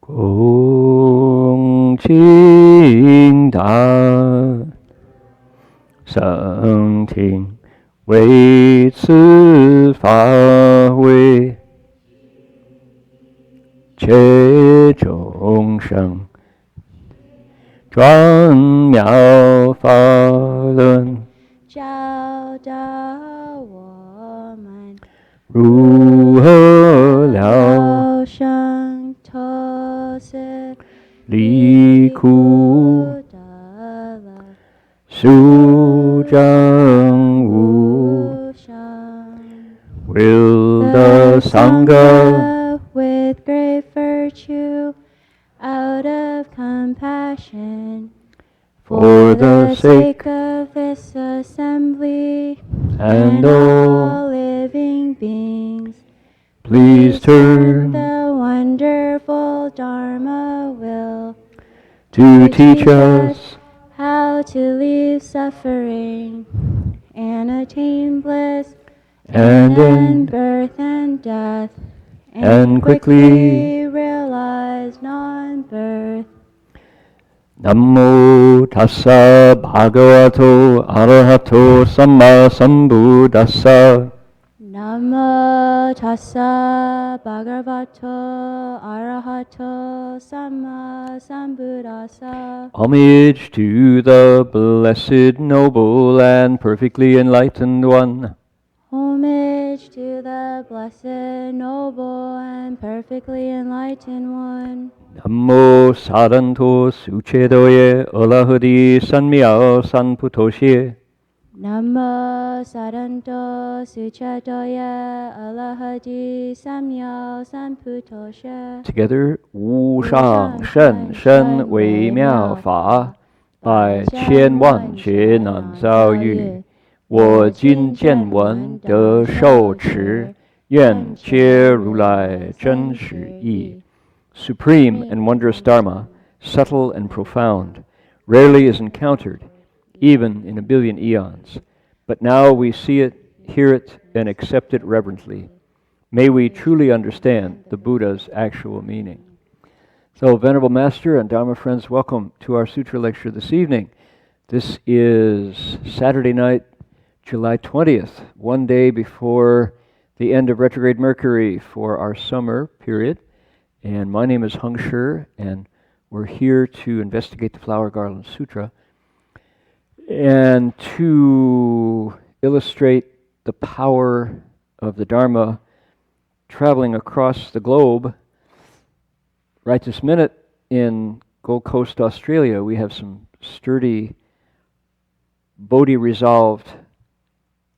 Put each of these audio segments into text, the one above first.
恭敬大圣听，为此法会，切众生专妙法轮，教导我们如何了生脱死离苦得乐，速证无生。 Will the Sangha with great virtue, out of compassion, for the sake of this assembly and all all living beings, please turn the wonderful Dharma will to teach us how to leave suffering and attain bliss and end birth and death, and quickly realize non-birth. Namo tassa bhagavato arahato samma sambuddhassa. Namo tassa bhagavato arahato samma sambuddhassa. Homage to the blessed, noble, and perfectly enlightened one. Homage to the blessed, noble, and perfectly enlightened one. Namo saranto suchedoye alahadi sanmyao sanputosye. Namo saranto suchadoya alahadi samyao sanputosha. Together, 无上甚深微妙法，百千万劫难遭遇。我今见闻得受持，愿皆如来真实义。Supreme and wondrous Dharma, subtle and profound, rarely is encountered, even in a billion eons. But now we see it, hear it, and accept it reverently. May we truly understand the Buddha's actual meaning. So, Venerable Master and Dharma friends, welcome to our Sutra lecture this evening. This is Saturday night, July 20th, one day before the end of retrograde Mercury for our summer period. And my name is Heng Sure, and we're here to investigate the Flower Garland Sutra and to illustrate the power of the Dharma traveling across the globe. Right this minute in Gold Coast, Australia, we have some sturdy, Bodhi-resolved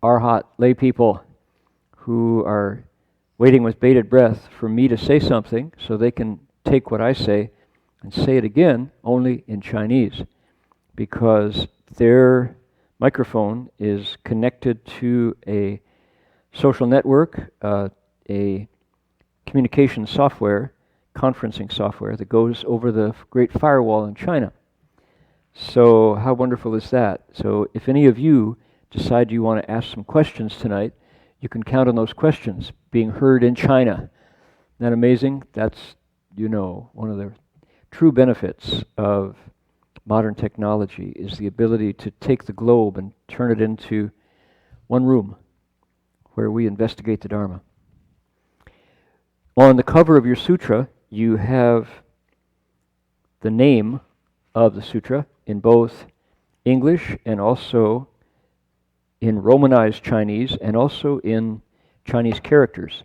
Arhat lay people who are waiting with bated breath for me to say something so they can take what I say and say it again, only in Chinese, because their microphone is connected to a social network, a communication software, conferencing software that goes over the Great Firewall in China. So how wonderful is that? So if any of you decide you want to ask some questions tonight, you can count on those questions being heard in China. Isn't that amazing? That's, one of the true benefits of modern technology is the ability to take the globe and turn it into one room where we investigate the Dharma. On the cover of your sutra, you have the name of the sutra in both English and also in Romanized Chinese and also in Chinese characters.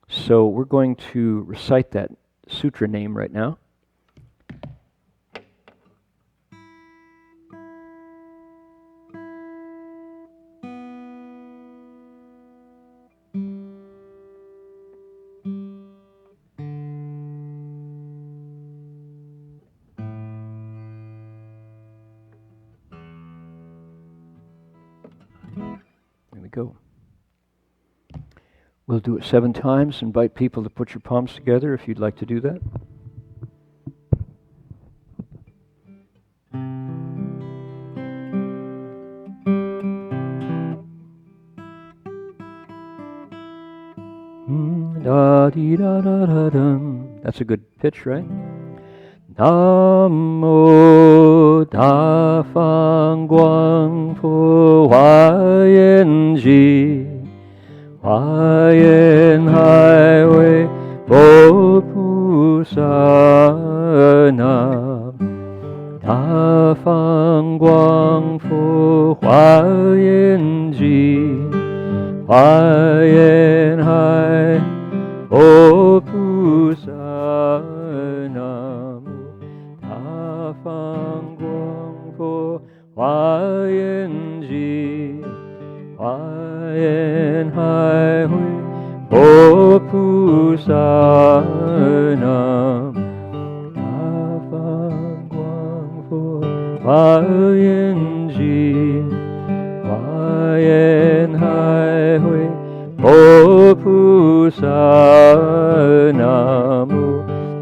So we're going to recite that sutra name right now. There we go. We'll do it 7 times. Invite people to put your palms together if you'd like to do that. Da dee da da da dum. That's a good pitch, right? Nam mô Đa Phang Quang Pho Hoa Yen Ji Hoa Yen Hai Wei Bo Pu Sa Nam Đa Phang Quang Pho Hoa Yen Ji Hoa Yen Hai Bo Pu Sa Nam Đa Phang Quang Pho Hoa Yen Ji Hoa Yen Hai Hui Bo Pu Sa Nam Đa Phang Quang Pho Hoa Yen Ji Hoa Yen Hai Hui Bo Pu Sa Nam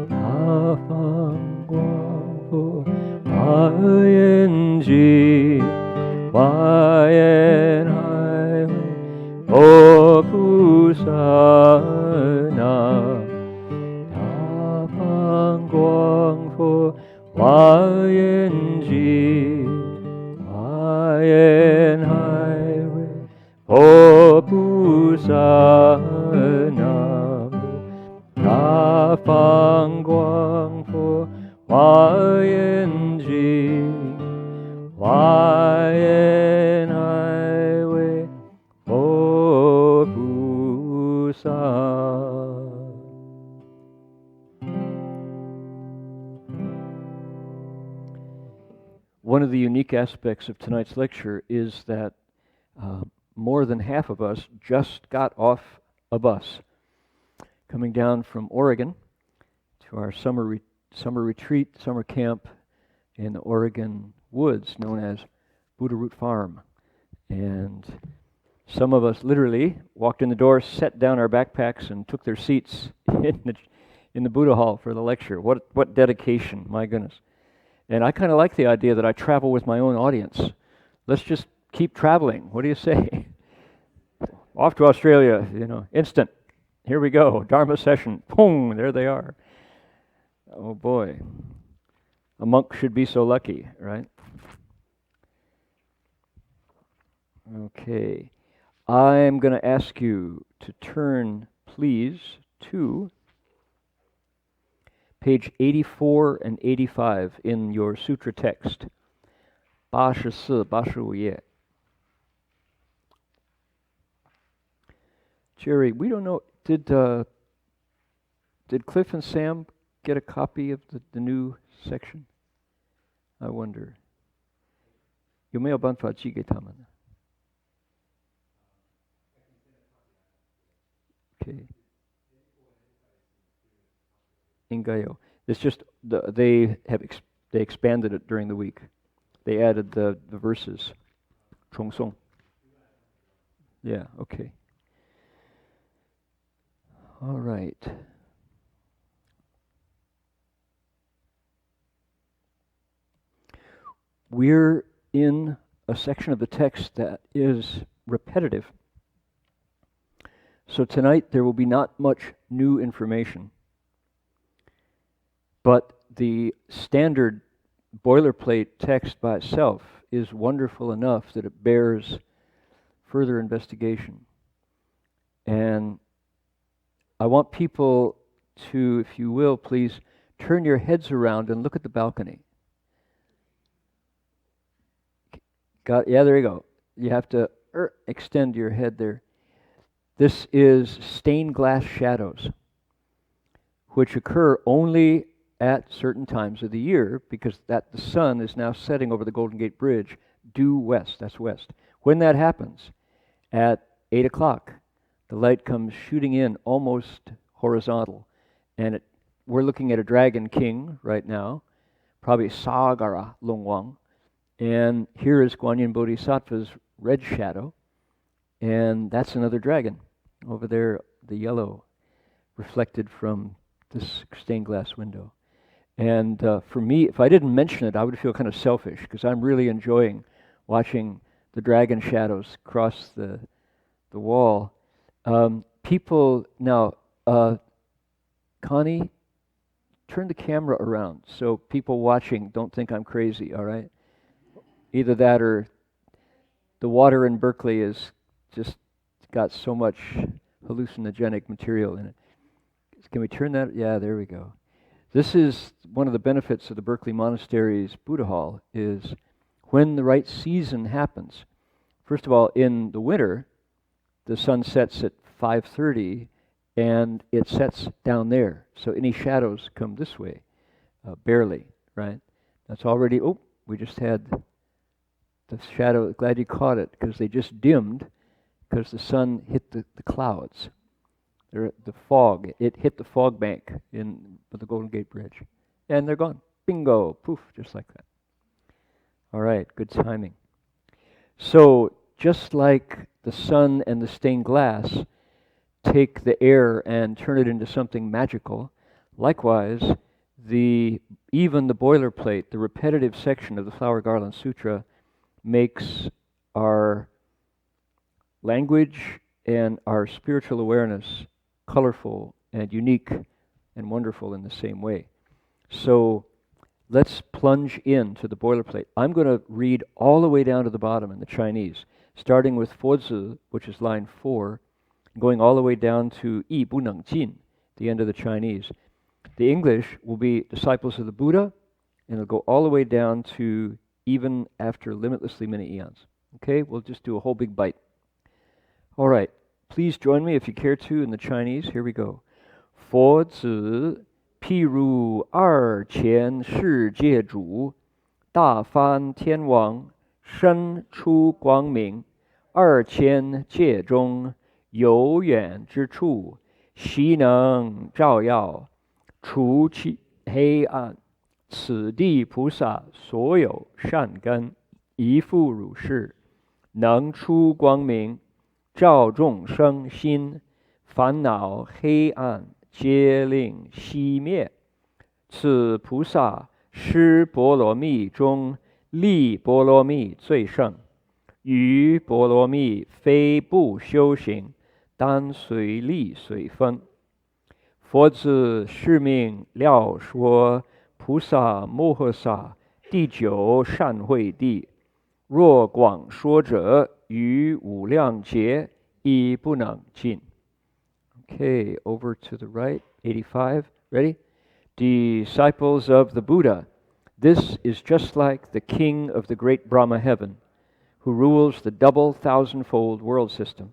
Đa Phang Quang Pho Hoa Yen Ji Hoa Yen Hai Hui Bo Pu Sa Nam Đa Phang Quang Pho Hoa Yen Ji Hoa Yen Hai Hui Bo Pu Sa Nam Đa Phang Quang Pho Hoa Yen Ji Hoa Yen Hai Hui Bo Pu Sa. One of the unique aspects of tonight's lecture is that more than half of us just got off a bus coming down from Oregon to our summer retreat, summer camp in the Oregon woods known as Buddha Root Farm. And some of us literally walked in the door, set down our backpacks, and took their seats in the Buddha Hall for the lecture. What dedication, my goodness. And I kind of like the idea that I travel with my own audience. Let's just keep traveling. What do you say? Off to Australia, instant. Here we go. Dharma session. Boom, there they are. Oh boy. A monk should be so lucky, right? Okay. I'm going to ask you to turn, please, to page 84 and 85 in your sutra text. 84, 85页. Jerry, we don't know, did Cliff and Sam get a copy of the new section? I wonder. 有没有办法寄给他们? Okay. 应该有. It's just they expanded it during the week. They added the verses. 重诵. Yeah, okay. All right. We're in a section of the text that is repetitive. So tonight there will be not much new information. But the standard boilerplate text by itself is wonderful enough that it bears further investigation. And I want people to, if you will, please turn your heads around and look at the balcony. Yeah, there you go. You have to extend your head there. This is stained glass shadows, which occur only at certain times of the year because the sun is now setting over the Golden Gate Bridge due west. That's west. When that happens, at 8 o'clock, the light comes shooting in almost horizontal. And we're looking at a dragon king right now, probably Sagara Longwang. And here is Guanyin Bodhisattva's red shadow. And that's another dragon. Over there, the yellow reflected from this stained glass window. And for me, if I didn't mention it, I would feel kind of selfish because I'm really enjoying watching the dragon shadows cross the wall. People now, Connie, turn the camera around so people watching don't think I'm crazy, all right? Either that or the water in Berkeley is just got so much hallucinogenic material in it. Can we turn that? Yeah, there we go. This is one of the benefits of the Berkeley Monastery's Buddha Hall, is when the right season happens. First of all, in the winter, the sun sets at 5:30 and it sets down there. So any shadows come this way, barely, right? That's already, we just had the shadow. Glad you caught it, because they just dimmed because the sun hit the clouds. The fog, it hit the fog bank in the Golden Gate Bridge. And they're gone. Bingo, poof, just like that. All right, good timing. So just like the sun and the stained glass take the air and turn it into something magical, likewise, even the boilerplate, the repetitive section of the Flower Garland Sutra, makes our language and our spiritual awareness colorful and unique and wonderful in the same way. So let's plunge into the boilerplate. I'm going to read all the way down to the bottom in the Chinese, starting with Fozi, which is line 4, going all the way down to Yi Bu Neng Jin, the end of the Chinese. The English will be disciples of the Buddha, and it'll go all the way down to even after limitlessly many eons. Okay, we'll just do a whole big bite. All right, please join me if you care to in the Chinese. Here we go. 佛子譬如二千世界主，大梵天王身出光明，二千界中有远之处，悉能照耀，除其黑暗。此地菩萨所有善根，亦复如是，能出光明，照众生心，烦恼黑暗皆令熄灭。此菩萨施波罗蜜中，力波罗蜜最胜。于波罗蜜非不修行，当随力随分。佛子是名了说菩萨摩诃萨第九善慧地，若广说者，于无量劫亦不能尽。Okay, over to the right, 85. Ready? Disciples of the Buddha, this is just like the king of the great Brahma Heaven, who rules the double thousandfold world system,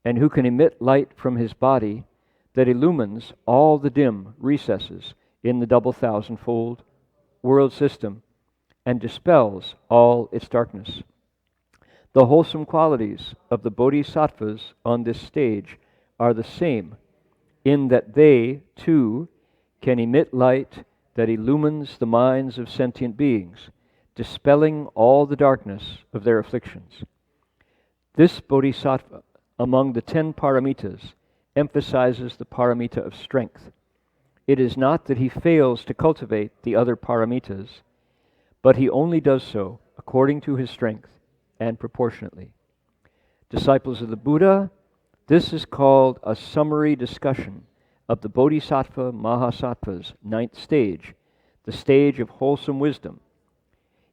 and who can emit light from his body that illumines all the dim recesses in the double thousandfold world system and dispels all its darkness. The wholesome qualities of the bodhisattvas on this stage are the same, in that they, too, can emit light that illumines the minds of sentient beings, dispelling all the darkness of their afflictions. This bodhisattva, among the 10 paramitas, emphasizes the paramita of strength. It is not that he fails to cultivate the other paramitas, but he only does so according to his strength and proportionately. Disciples of the Buddha, this is called a summary discussion of the Bodhisattva Mahasattva's 9th stage, the stage of wholesome wisdom.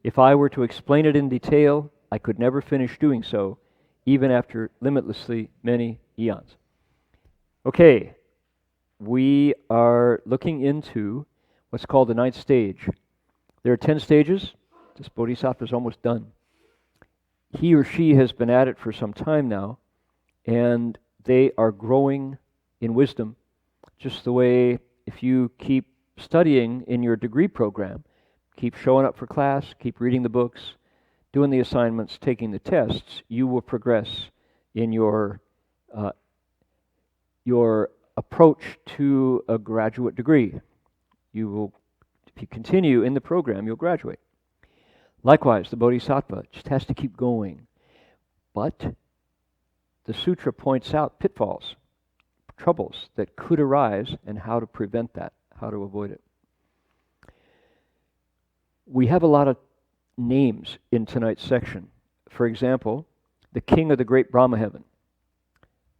If I were to explain it in detail, I could never finish doing so, even after limitlessly many eons. Okay, we are looking into what's called the 9th stage. There are 10 stages. This Bodhisattva is almost done. He or she has been at it for some time now, and they are growing in wisdom, just the way if you keep studying in your degree program, keep showing up for class, keep reading the books, doing the assignments, taking the tests, you will progress in your approach to a graduate degree. You will, if you continue in the program, you'll graduate. Likewise, the Bodhisattva just has to keep going. But the sutra points out pitfalls, troubles that could arise, and how to prevent that, how to avoid it. We have a lot of names in tonight's section. For example, the king of the great Brahma Heaven,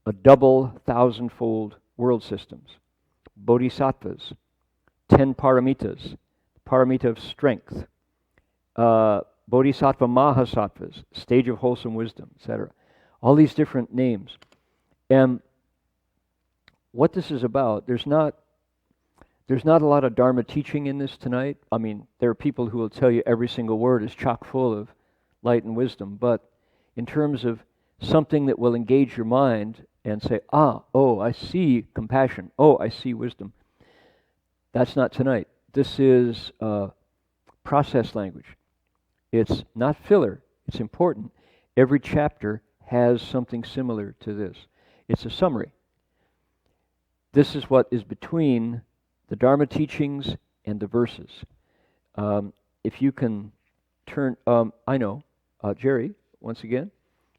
a double thousandfold world systems, bodhisattvas, 10 paramitas, paramita of strength, bodhisattva mahasattvas, stage of wholesome wisdom, etc. All these different names. And what this is about, there's not a lot of Dharma teaching in this tonight. I mean, there are people who will tell you every single word is chock full of light and wisdom, but in terms of something that will engage your mind and say, oh, I see compassion, oh, I see wisdom, that's not tonight. This is process language. It's not filler, it's important. Every chapter has something similar to this. It's a summary. This is what is between the Dharma teachings and the verses. If you can turn, Jerry, once again,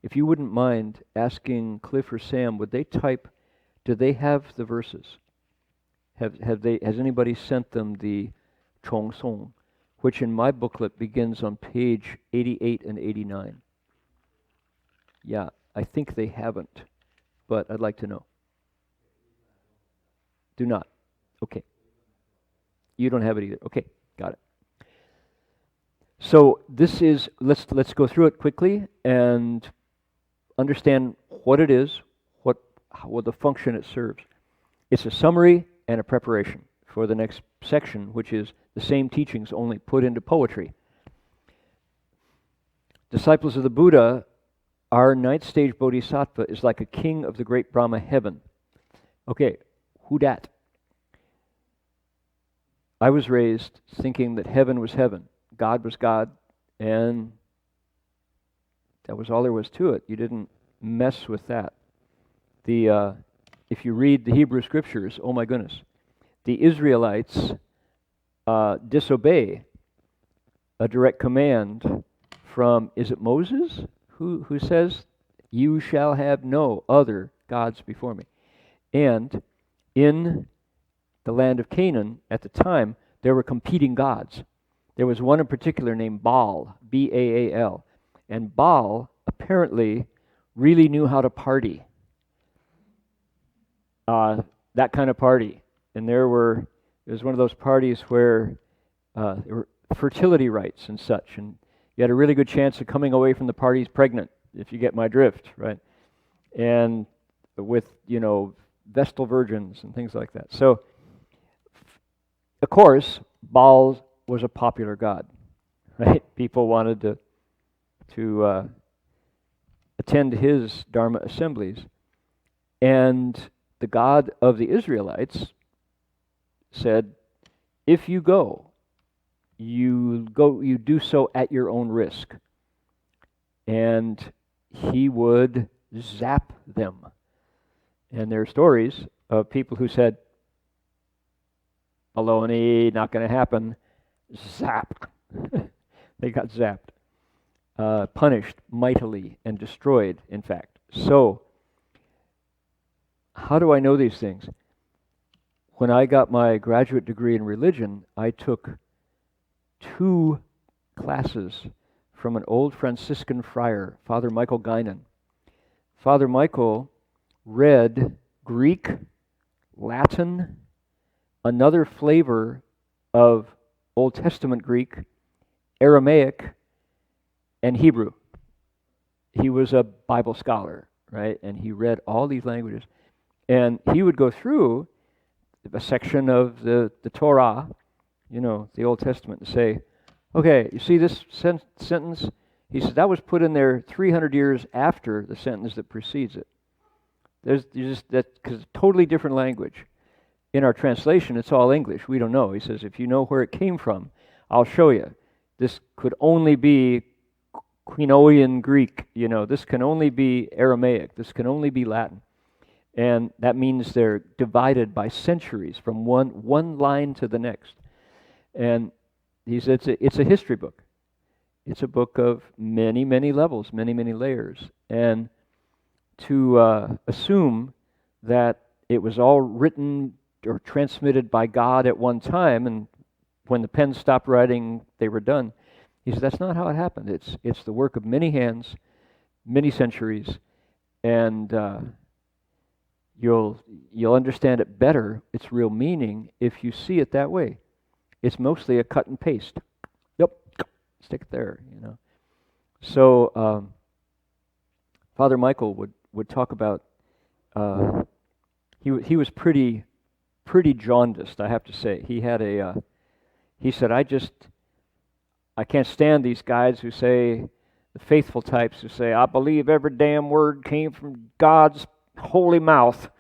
if you wouldn't mind asking Cliff or Sam, would they type, do they have the verses? Has anybody sent them the Chong Song, which in my booklet begins on page 88 and 89? Yeah, I think they haven't, but I'd like to know. Do not. Okay. You don't have it either. Okay, got it. So this is, let's go through it quickly and understand what it is, what the function it serves. It's a summary and a preparation for the next section, which is the same teachings only put into poetry. Disciples of the Buddha, our ninth stage bodhisattva is like a king of the great Brahma heaven. Okay, who dat? I was raised thinking that heaven was heaven, God was God, and that was all there was to it. You didn't mess with that. If you read the Hebrew scriptures, oh my goodness, the Israelites disobey a direct command from, is it Moses, who says, you shall have no other gods before me. And in the land of Canaan, at the time, there were competing gods. There was one in particular named Baal, B-A-A-L. And Baal apparently really knew how to party. That kind of party. And it was one of those parties where there were fertility rites and such. And you had a really good chance of coming away from the parties pregnant, if you get my drift, right? And with, Vestal virgins and things like that. So, of course, Baal was a popular god, right? People wanted to attend his Dharma assemblies. And the God of the Israelites said, if you go, you do so at your own risk. And he would zap them. And there are stories of people who said, baloney, not going to happen. Zap. They got zapped. Punished mightily and destroyed, in fact. So, how do I know these things? When I got my graduate degree in religion, I took 2 classes from an old Franciscan friar, Father Michael Guinan. Father Michael read Greek, Latin, another flavor of Old Testament Greek, Aramaic, and Hebrew. He was a Bible scholar, right? And he read all these languages. And he would go through a section of the Torah, the Old Testament, and say, okay, you see this sentence? He said that was put in there 300 years after the sentence that precedes it. Because it's totally different language. In our translation, it's all English. We don't know. He says, if you know where it came from, I'll show you. This could only be Quinoan Greek. This can only be Aramaic. This can only be Latin. And that means they're divided by centuries from one line to the next. And he said it's a history book. It's a book of many, many levels, many, many layers. And to assume that it was all written or transmitted by God at one time, and when the pen stopped writing, they were done. He said that's not how it happened. It's the work of many hands, many centuries, and you'll understand it better, its real meaning, if you see it that way. It's mostly a cut and paste. Yep, stick it there, you know. So Father Michael would talk about, he was pretty jaundiced, I have to say. He had he said, I can't stand these guys who say, the faithful types who say, I believe every damn word came from God's holy mouth.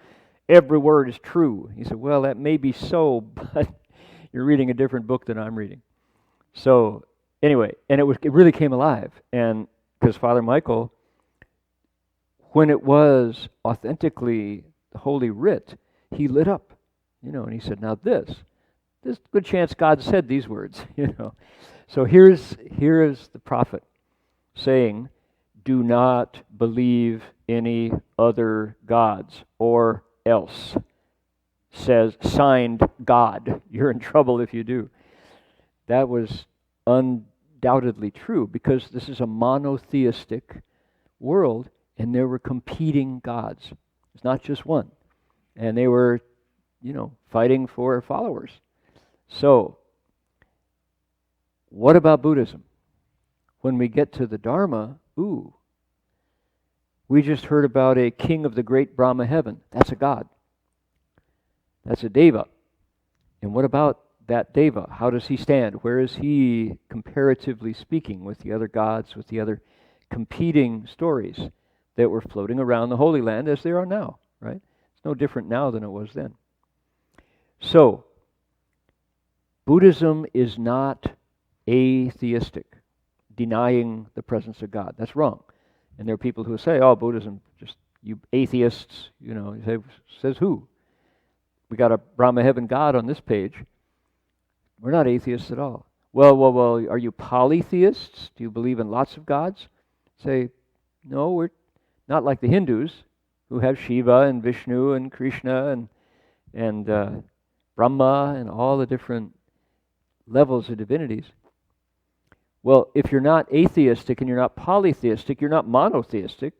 Every word is true. He said, well, that may be so, but you're reading a different book than I'm reading. So anyway, and it really came alive. And because Father Michael, when it was authentically the Holy Writ, he lit up, you know, and he said, now there's a good chance God said these words, you know. So here is the prophet saying, do not believe any other gods, or else. Says, signed, God. You're in trouble if you do. That was undoubtedly true, because this is a monotheistic world, and there were competing gods. It's not just one. And they were, you know, fighting for followers. So, what about Buddhism? When we get to the Dharma, we just heard about a king of the great Brahma Heaven. That's a god. That's a Deva. And what about that Deva? How does he stand? Where is he, comparatively speaking, with the other gods, with the other competing stories that were floating around the Holy Land as they are now, right? It's no different now than it was then. So, Buddhism is not atheistic, denying the presence of God. That's wrong. And there are people who say, oh, Buddhism, just you atheists, you know, you say, says who? We got a Brahma Heaven God on this page. We're not atheists at all. Well, are you polytheists? Do you believe in lots of gods? Say, no, we're not like the Hindus, who have Shiva and Vishnu and Krishna and Brahma and all the different levels of divinities. Well, if you're not atheistic and you're not polytheistic, you're not monotheistic.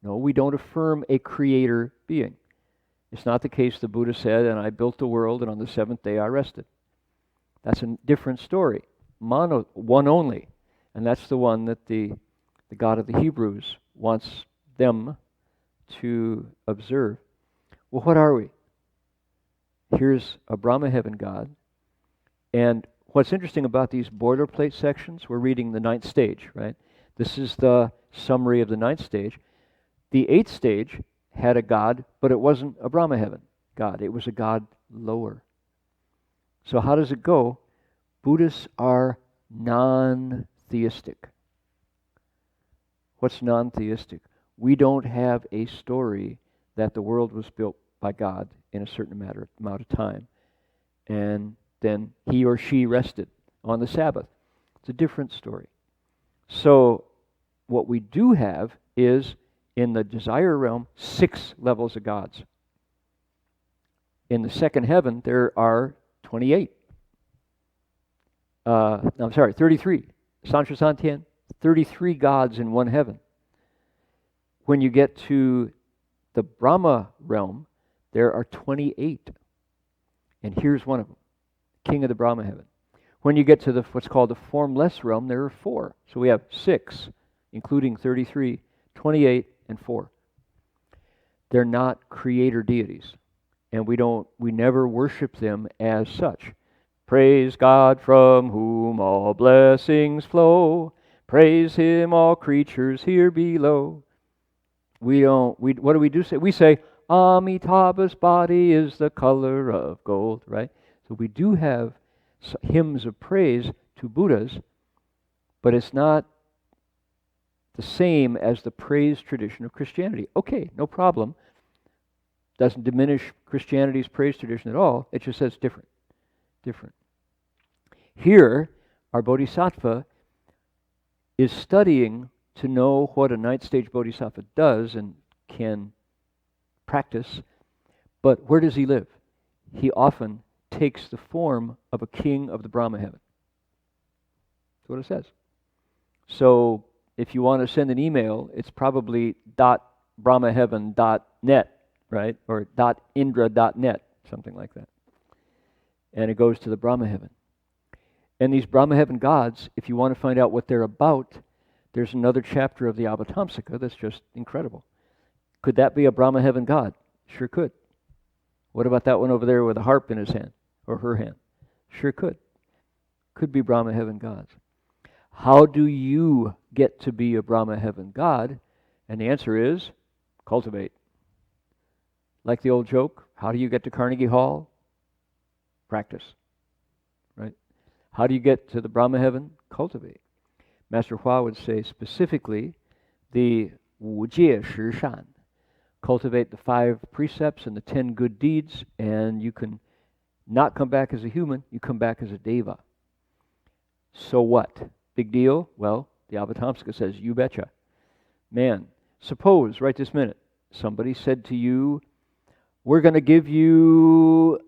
No, we don't affirm a creator being. It's not the case the Buddha said, and I built the world, and on the seventh day I rested. That's a different story. One only. And that's the one that the God of the Hebrews wants them to observe. Well, what are we? Here's a Brahma Heaven God. And what's interesting about these boilerplate sections, we're reading the 9th stage, right? This is the summary of the 9th stage. The 8th stage had a God, but it wasn't a Brahma Heaven God. It was a God lower. So how does it go? Buddhists are non-theistic. What's non-theistic? We don't have a story that the world was built by God in a certain amount of time, and then he or she rested on the Sabbath. It's a different story. So what we do have is, in the desire realm, 6 levels of gods. In the second heaven, there are 28. 33. Sancho Santian, 33 gods in one heaven. When you get to the Brahma realm, there are 28. And here's one of them, king of the Brahma heaven. When you get to what's called the formless realm, there are 4. So we have 6, including 33, 28, and 4. They're not creator deities, and we never worship them as such. Praise God from whom all blessings flow. Praise Him, all creatures here below. What do we do? We say, Amitabha's body is the color of gold, right? So we do have hymns of praise to Buddhas, but it's not the same as the praise tradition of Christianity. Okay, no problem. Doesn't diminish Christianity's praise tradition at all. It just says different. Different. Here, our Bodhisattva is studying to know what a 9th stage Bodhisattva does and can practice, but where does he live? He often takes the form of a king of the Brahma heaven. That's what it says. So if you want to send an email, it's probably .brahmaheaven.net, right? Or .indra.net, something like that. And it goes to the Brahma Heaven. And these Brahma Heaven gods, if you want to find out what they're about, there's another chapter of the Avatamsaka that's just incredible. Could that be a Brahma Heaven God? Sure could. What about that one over there with a harp in his hand, or her hand? Sure could. Could be Brahma Heaven gods. How do you get to be a Brahma Heaven God? And the answer is, cultivate. Like the old joke, how do you get to Carnegie Hall? Practice. Right? How do you get to the Brahma Heaven? Cultivate. Master Hua would say specifically the 五戒十善. Cultivate the 5 precepts and the 10 good deeds, and you can not come back as a human, you come back as a deva. So what? Big deal? Well, the Avatamsaka says, you betcha. Man, suppose right this minute, somebody said to you, we're going to give you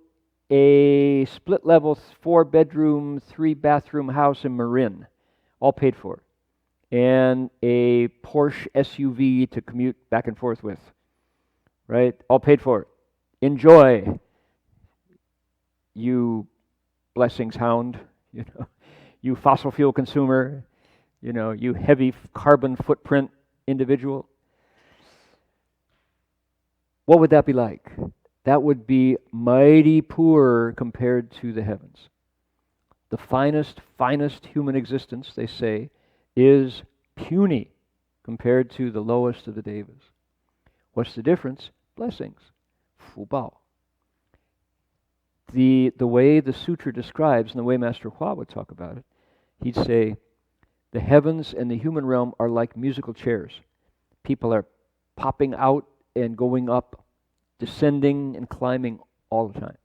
a split level 4-bedroom, 3-bathroom house in Marin, all paid for, and a Porsche SUV to commute back and forth with, right? All paid for. Enjoy, you blessings hound, you fossil fuel consumer, you heavy carbon footprint individual. What would that be like? That would be mighty poor compared to the heavens. The finest human existence, they say, is puny compared to the lowest of the devas. What's the difference? Blessings. Fu bao. The way the sutra describes, and the way Master Hua would talk about it, he'd say, the heavens and the human realm are like musical chairs. People are popping out and going up, descending and climbing all the time.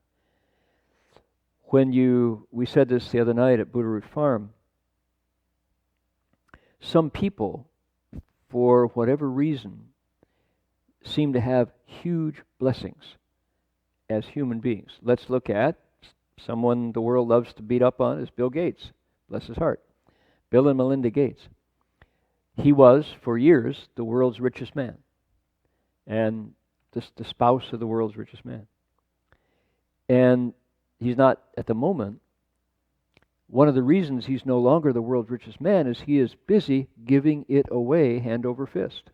We said this the other night at Buddha Root Farm, some people, for whatever reason, seem to have huge blessings as human beings. Let's look at someone the world loves to beat up on is Bill Gates, bless his heart. Bill and Melinda Gates. He was, for years, the world's richest man, and the spouse of the world's richest man. And he's not at the moment. One of the reasons he's no longer the world's richest man is he is busy giving it away hand over fist.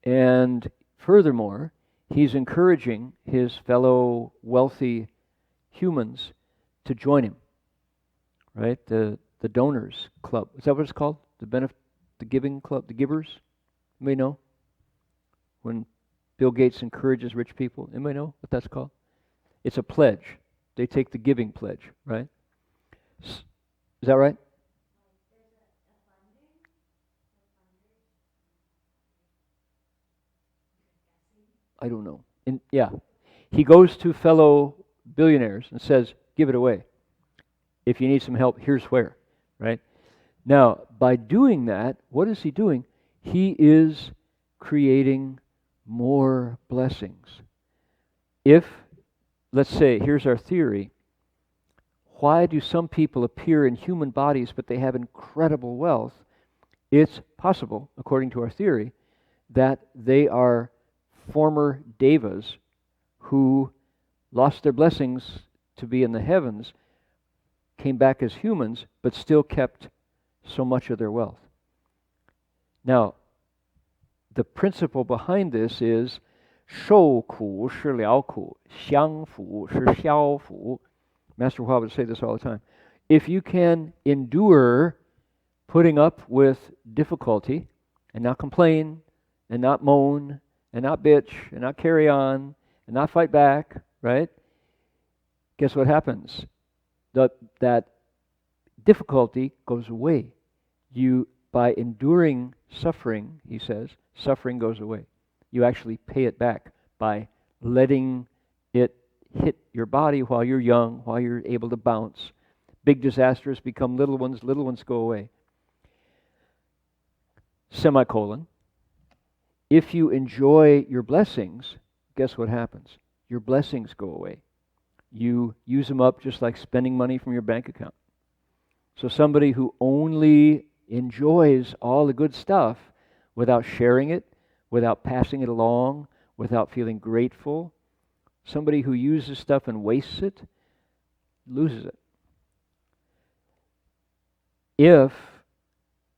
And furthermore, he's encouraging his fellow wealthy humans to join him, right? The donors club. Is that what it's called? The giving club, the givers? Anybody know? When Bill Gates encourages rich people. Anybody know what that's called? It's a pledge. They take the giving pledge, right? Is that right? I don't know. He goes to fellow billionaires and says, give it away. If you need some help, here's where, right? Now, by doing that, what is he doing? He is creating more blessings. If, let's say, here's our theory, why do some people appear in human bodies but they have incredible wealth? It's possible, according to our theory, that they are former devas who lost their blessings to be in the heavens, came back as humans, but still kept so much of their wealth. Now, the principle behind this is 受苦是了苦，享福是消福. Master Hua would say this all the time. If you can endure putting up with difficulty and not complain and not moan and not bitch and not carry on and not fight back, right? Guess what happens? That difficulty goes away. By enduring suffering, he says, suffering goes away. You actually pay it back by letting it hit your body while you're young, while you're able to bounce. Big disasters become little ones go away. Semicolon. If you enjoy your blessings, guess what happens? Your blessings go away. You use them up just like spending money from your bank account. So somebody who only enjoys all the good stuff without sharing it, without passing it along, without feeling grateful. Somebody who uses stuff and wastes it loses it. If,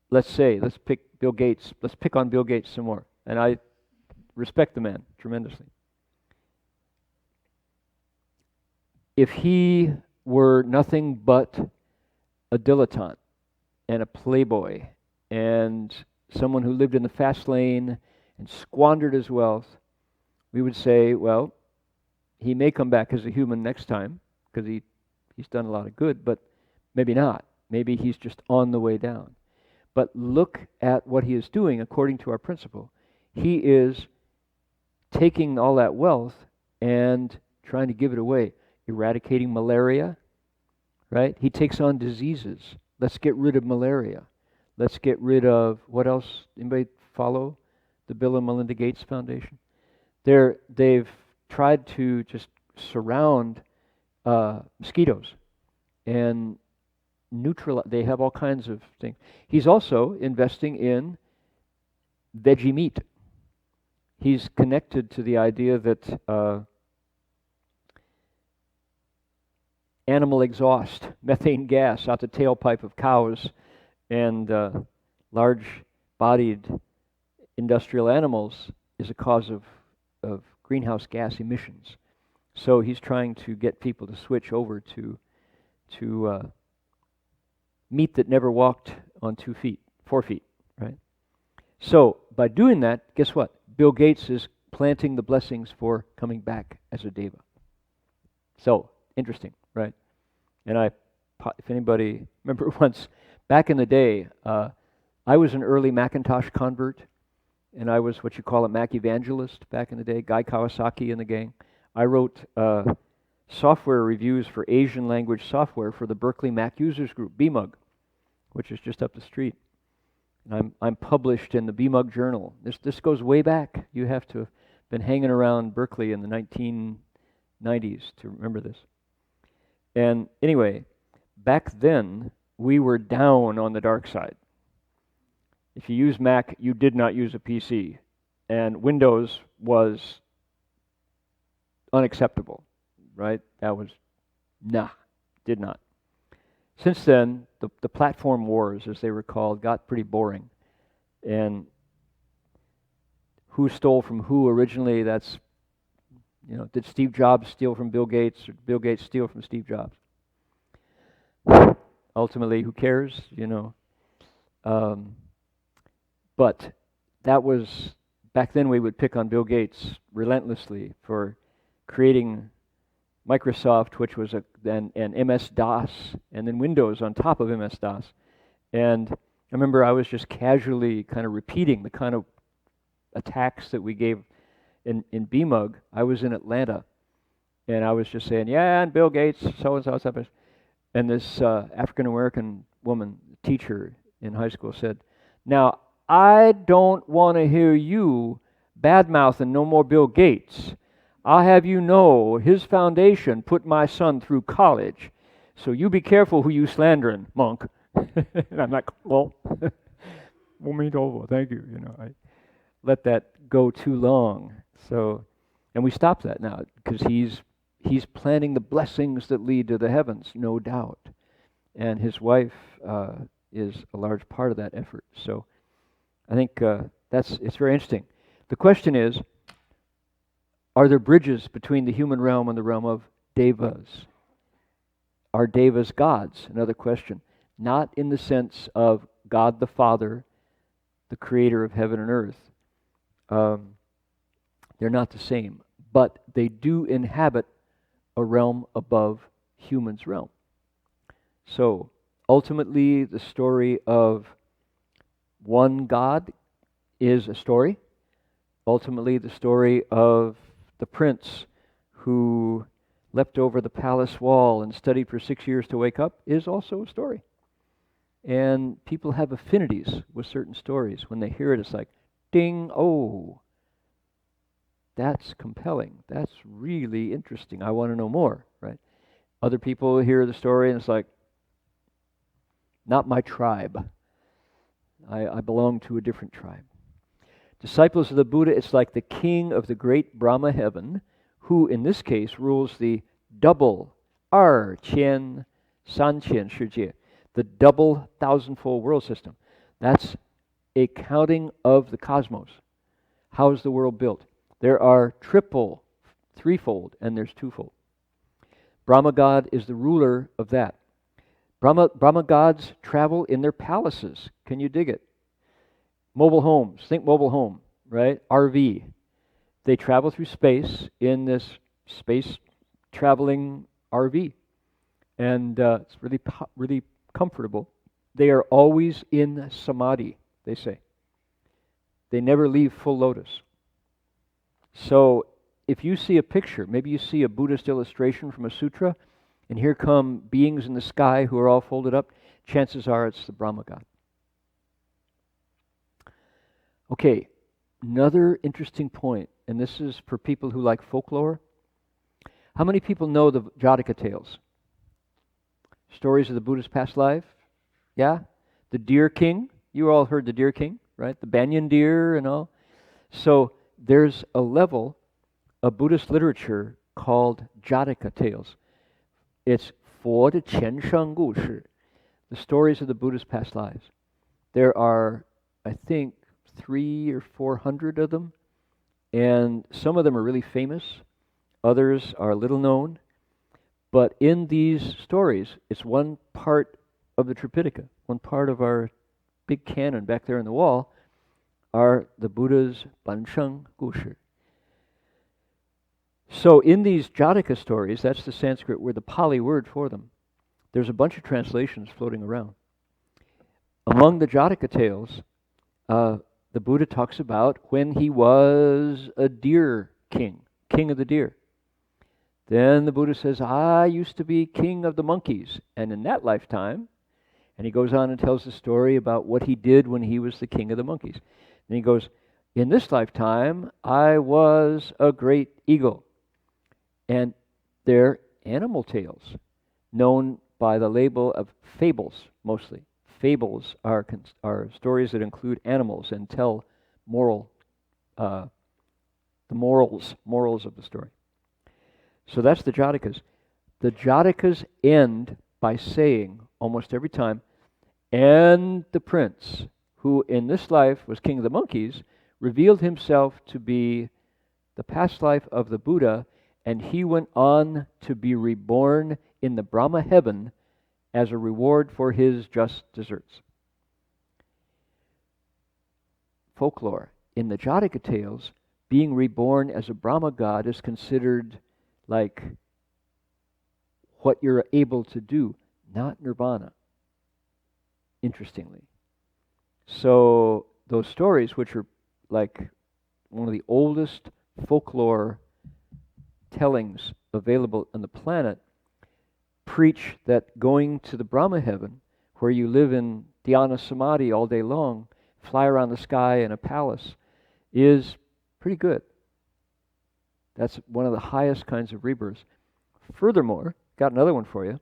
let's pick Bill Gates, let's pick on Bill Gates some more. And I respect the man tremendously. If he were nothing but a dilettante and a playboy and someone who lived in the fast lane and squandered his wealth, we would say, well, he may come back as a human next time because he's done a lot of good, but maybe not. Maybe he's just on the way down. But look at what he is doing according to our principle. He is taking all that wealth and trying to give it away, eradicating malaria, right? He takes on diseases. Let's get rid of malaria. Let's get rid of, what else? Anybody follow the Bill and Melinda Gates Foundation? They've tried to just surround mosquitoes and neutralize. They have all kinds of things. He's also investing in veggie meat. He's connected to the idea that animal exhaust, methane gas out the tailpipe of cows and large-bodied industrial animals is a cause of greenhouse gas emissions. So he's trying to get people to switch over to meat that never walked on 4 feet, right? So by doing that, guess what? Bill Gates is planting the blessings for coming back as a deva. So, interesting, right? And if anybody remember once, back in the day, I was an early Macintosh convert, and I was what you call a Mac evangelist back in the day, Guy Kawasaki and the gang. I wrote software reviews for Asian language software for the Berkeley Mac Users Group, BMUG, which is just up the street. And I'm published in the BMUG Journal. This goes way back. You have to have been hanging around Berkeley in the 1990s to remember this. And anyway, back then, we were down on the dark side. If you use Mac, you did not use a PC. And Windows was unacceptable, right? That was, did not. Since then, the platform wars, as they were called, got pretty boring. And who stole from who originally, that's, did Steve Jobs steal from Bill Gates, or Bill Gates steal from Steve Jobs? Ultimately, who cares, But that was, back then we would pick on Bill Gates relentlessly for creating Microsoft, which was an MS-DOS, and then Windows on top of MS-DOS. And I remember I was just casually kind of repeating the kind of attacks that we gave in BMUG. I was in Atlanta, and I was just saying, yeah, and Bill Gates, so-and-so. And this African-American woman, teacher in high school, said, now, I don't want to hear you bad-mouthing no more Bill Gates. I'll have you know his foundation put my son through college. So you be careful who you slandering, monk. And I'm like, well, thank you. I let that go too long. So, and we stopped that now because he's planting the blessings that lead to the heavens, no doubt. And his wife is a large part of that effort. So I think it's very interesting. The question is, are there bridges between the human realm and the realm of devas? Are devas gods? Another question. Not in the sense of God the Father, the creator of heaven and earth. They're not the same. But they do inhabit a realm above human's realm. So, ultimately, the story of one God is a story. Ultimately, the story of the prince who leapt over the palace wall and studied for 6 years to wake up is also a story. And people have affinities with certain stories. When they hear it, it's like, ding, oh, that's compelling. That's really interesting. I want to know more, right? Other people hear the story and it's like, not my tribe. I belong to a different tribe. Disciples of the Buddha, it's like the king of the great Brahma heaven, who in this case rules the double 2,000 3,000 世界, the double thousandfold world system. That's a counting of the cosmos. How is the world built? There are triple, threefold, and there's twofold. Brahma God is the ruler of that. Brahma gods travel in their palaces. Can you dig it? Mobile homes. Think mobile home, right? RV. They travel through space in this space traveling RV. And it's really comfortable. They are always in samadhi, they say. They never leave full lotus. So if you see a picture, maybe you see a Buddhist illustration from a sutra, and here come beings in the sky who are all folded up, chances are it's the Brahma God. Okay, another interesting point, and this is for people who like folklore. How many people know the Jataka tales? Stories of the Buddha's past life? Yeah? The Deer King? You all heard the Deer King, right? The banyan deer and all. So there's a level of Buddhist literature called Jataka tales. It's 佛的前生故事, the stories of the Buddha's past lives. There are, I think, 300 or 400 of them, and some of them are really famous, others are little known, but in these stories, it's one part of the Tripitaka, one part of our big canon back there on the wall, are the Buddha's Bansheng Gushi. So in these Jataka stories, that's the Sanskrit word, the Pali word for them, there's a bunch of translations floating around. Among the Jataka tales, the Buddha talks about when he was a deer king of the deer. Then the Buddha says, I used to be king of the monkeys. And in that lifetime, and he goes on and tells the story about what he did when he was the king of the monkeys. And he goes, in this lifetime, I was a great eagle. And they're animal tales, known by the label of fables, mostly. Fables are stories that include animals and tell the morals of the story. So that's the Jatakas. The Jatakas end by saying, almost every time, and the prince, who in this life was king of the monkeys, revealed himself to be the past life of the Buddha, and he went on to be reborn in the Brahma heaven as a reward for his just deserts. Folklore. In the Jataka tales, being reborn as a Brahma god is considered like what you're able to do, not nirvana, interestingly. So those stories, which are like one of the oldest folklore tellings available on the planet, preach that going to the Brahma heaven, where you live in dhyana samadhi all day long, fly around the sky in a palace, is pretty good. That's one of the highest kinds of rebirths. Furthermore, got another one for you.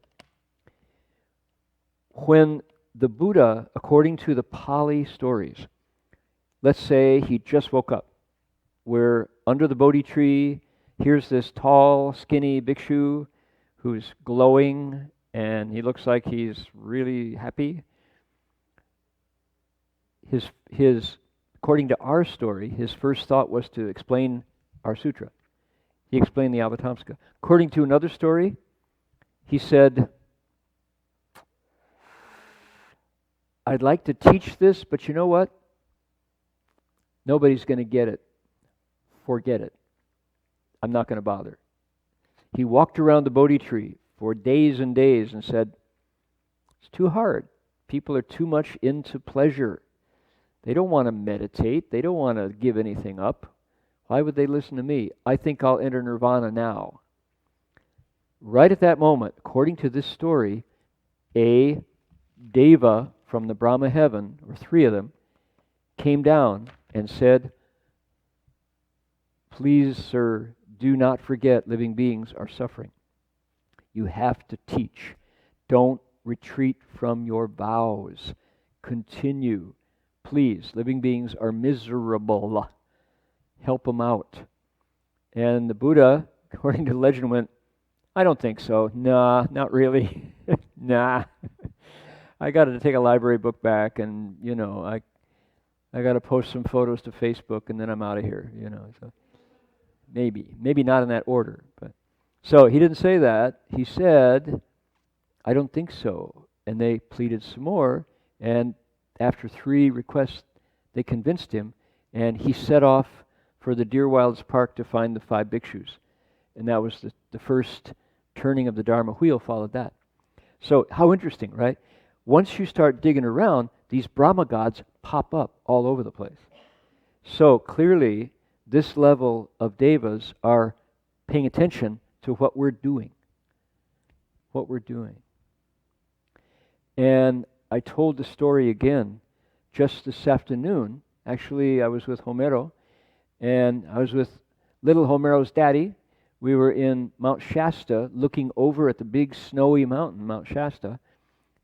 When the Buddha, according to the Pali stories, let's say he just woke up. We're under the Bodhi tree. Here's this tall, skinny bhikshu who's glowing, and he looks like he's really happy. His according to our story, his first thought was to explain our sutra. He explained the Avatamsaka. According to another story, he said, I'd like to teach this, but you know what? Nobody's going to get it. Forget it. I'm not going to bother. He walked around the Bodhi tree for days and days and said, it's too hard. People are too much into pleasure. They don't want to meditate. They don't want to give anything up. Why would they listen to me? I think I'll enter nirvana now. Right at that moment, according to this story, a deva from the Brahma heaven, or 3 of them, came down and said, please, sir, do not forget living beings are suffering. You have to teach. Don't retreat from your vows. Continue. Please, living beings are miserable. Help them out. And the Buddha, according to the legend, went, I don't think so. Nah, not really. Nah. I got to take a library book back, and, I got to post some photos to Facebook, and then I'm out of here, So maybe not in that order. But so he didn't say that. He said, I don't think so. And they pleaded some more, and after 3 requests, they convinced him, and he set off for the Deer Wilds Park to find the 5 bhikshus. And that was the first turning of the Dharma wheel followed that. So how interesting, right? Once you start digging around, these Brahma gods pop up all over the place. So clearly, this level of devas are paying attention to what we're doing. What we're doing. And I told the story again just this afternoon. Actually, I was with Homero, and I was with little Homero's daddy. We were in Mount Shasta, looking over at the big snowy mountain, Mount Shasta,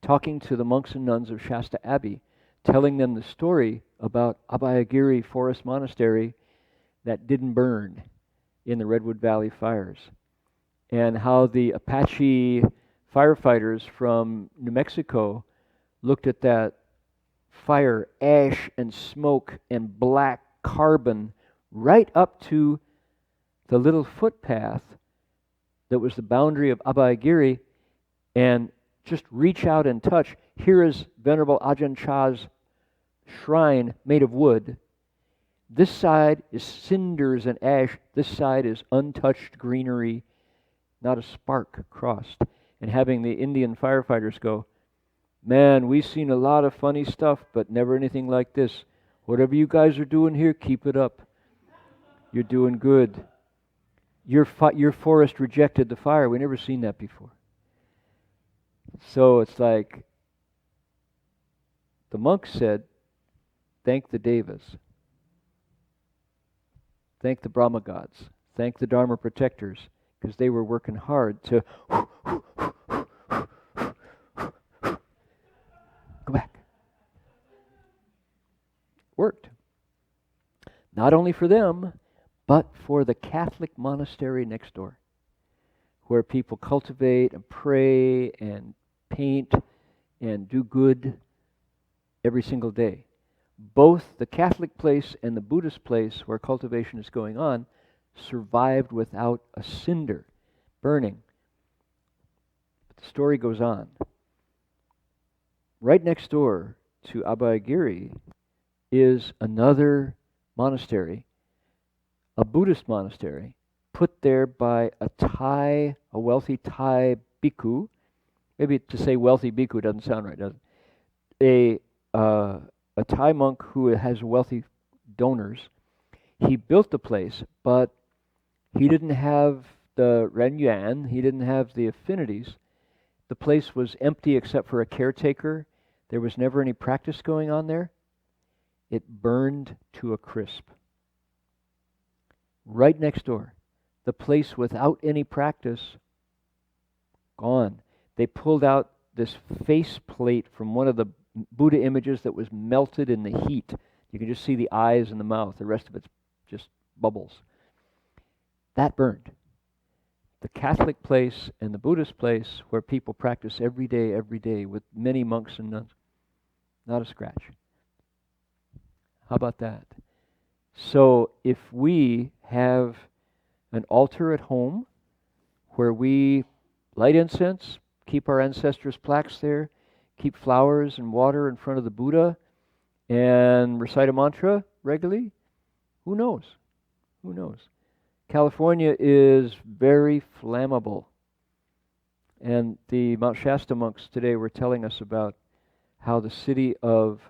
talking to the monks and nuns of Shasta Abbey, telling them the story about Abhayagiri Forest Monastery that didn't burn in the Redwood Valley fires, and how the Apache firefighters from New Mexico looked at that fire, ash and smoke and black carbon right up to the little footpath that was the boundary of Abhayagiri, and just reach out and touch. Here is Venerable Ajahn Chah's shrine made of wood. This side is cinders and ash. This side is untouched greenery, not a spark crossed. And having the Indian firefighters go, man, we've seen a lot of funny stuff, but never anything like this. Whatever you guys are doing here, keep it up. You're doing good. Your forest rejected the fire. We've never seen that before. So it's like the monks said, thank the devas. Thank the Brahma gods. Thank the Dharma protectors, because they were working hard to go back. Worked. Not only for them, but for the Catholic monastery next door, where people cultivate and pray and paint and do good every single day. Both the Catholic place and the Buddhist place where cultivation is going on survived without a cinder burning. But the story goes on. Right next door to Abhayagiri is another monastery, a Buddhist monastery, put there by a wealthy Thai bhikkhu. Maybe to say wealthy bhikkhu doesn't sound right, does it? A Thai monk who has wealthy donors. He built the place, but he didn't have the ren yuan, he didn't have the affinities. The place was empty except for a caretaker. There was never any practice going on there. It burned to a crisp. Right next door. The place without any practice, gone. They pulled out this face plate from one of the Buddha images that was melted in the heat. You can just see the eyes and the mouth. The rest of it's just bubbles. That burned. The Catholic place and the Buddhist place where people practice every day with many monks and nuns. Not a scratch. How about that? So if we have an altar at home where we light incense, keep our ancestors' plaques there, keep flowers and water in front of the Buddha, and recite a mantra regularly, who knows? Who knows? California is very flammable. And the Mount Shasta monks today were telling us about how the city of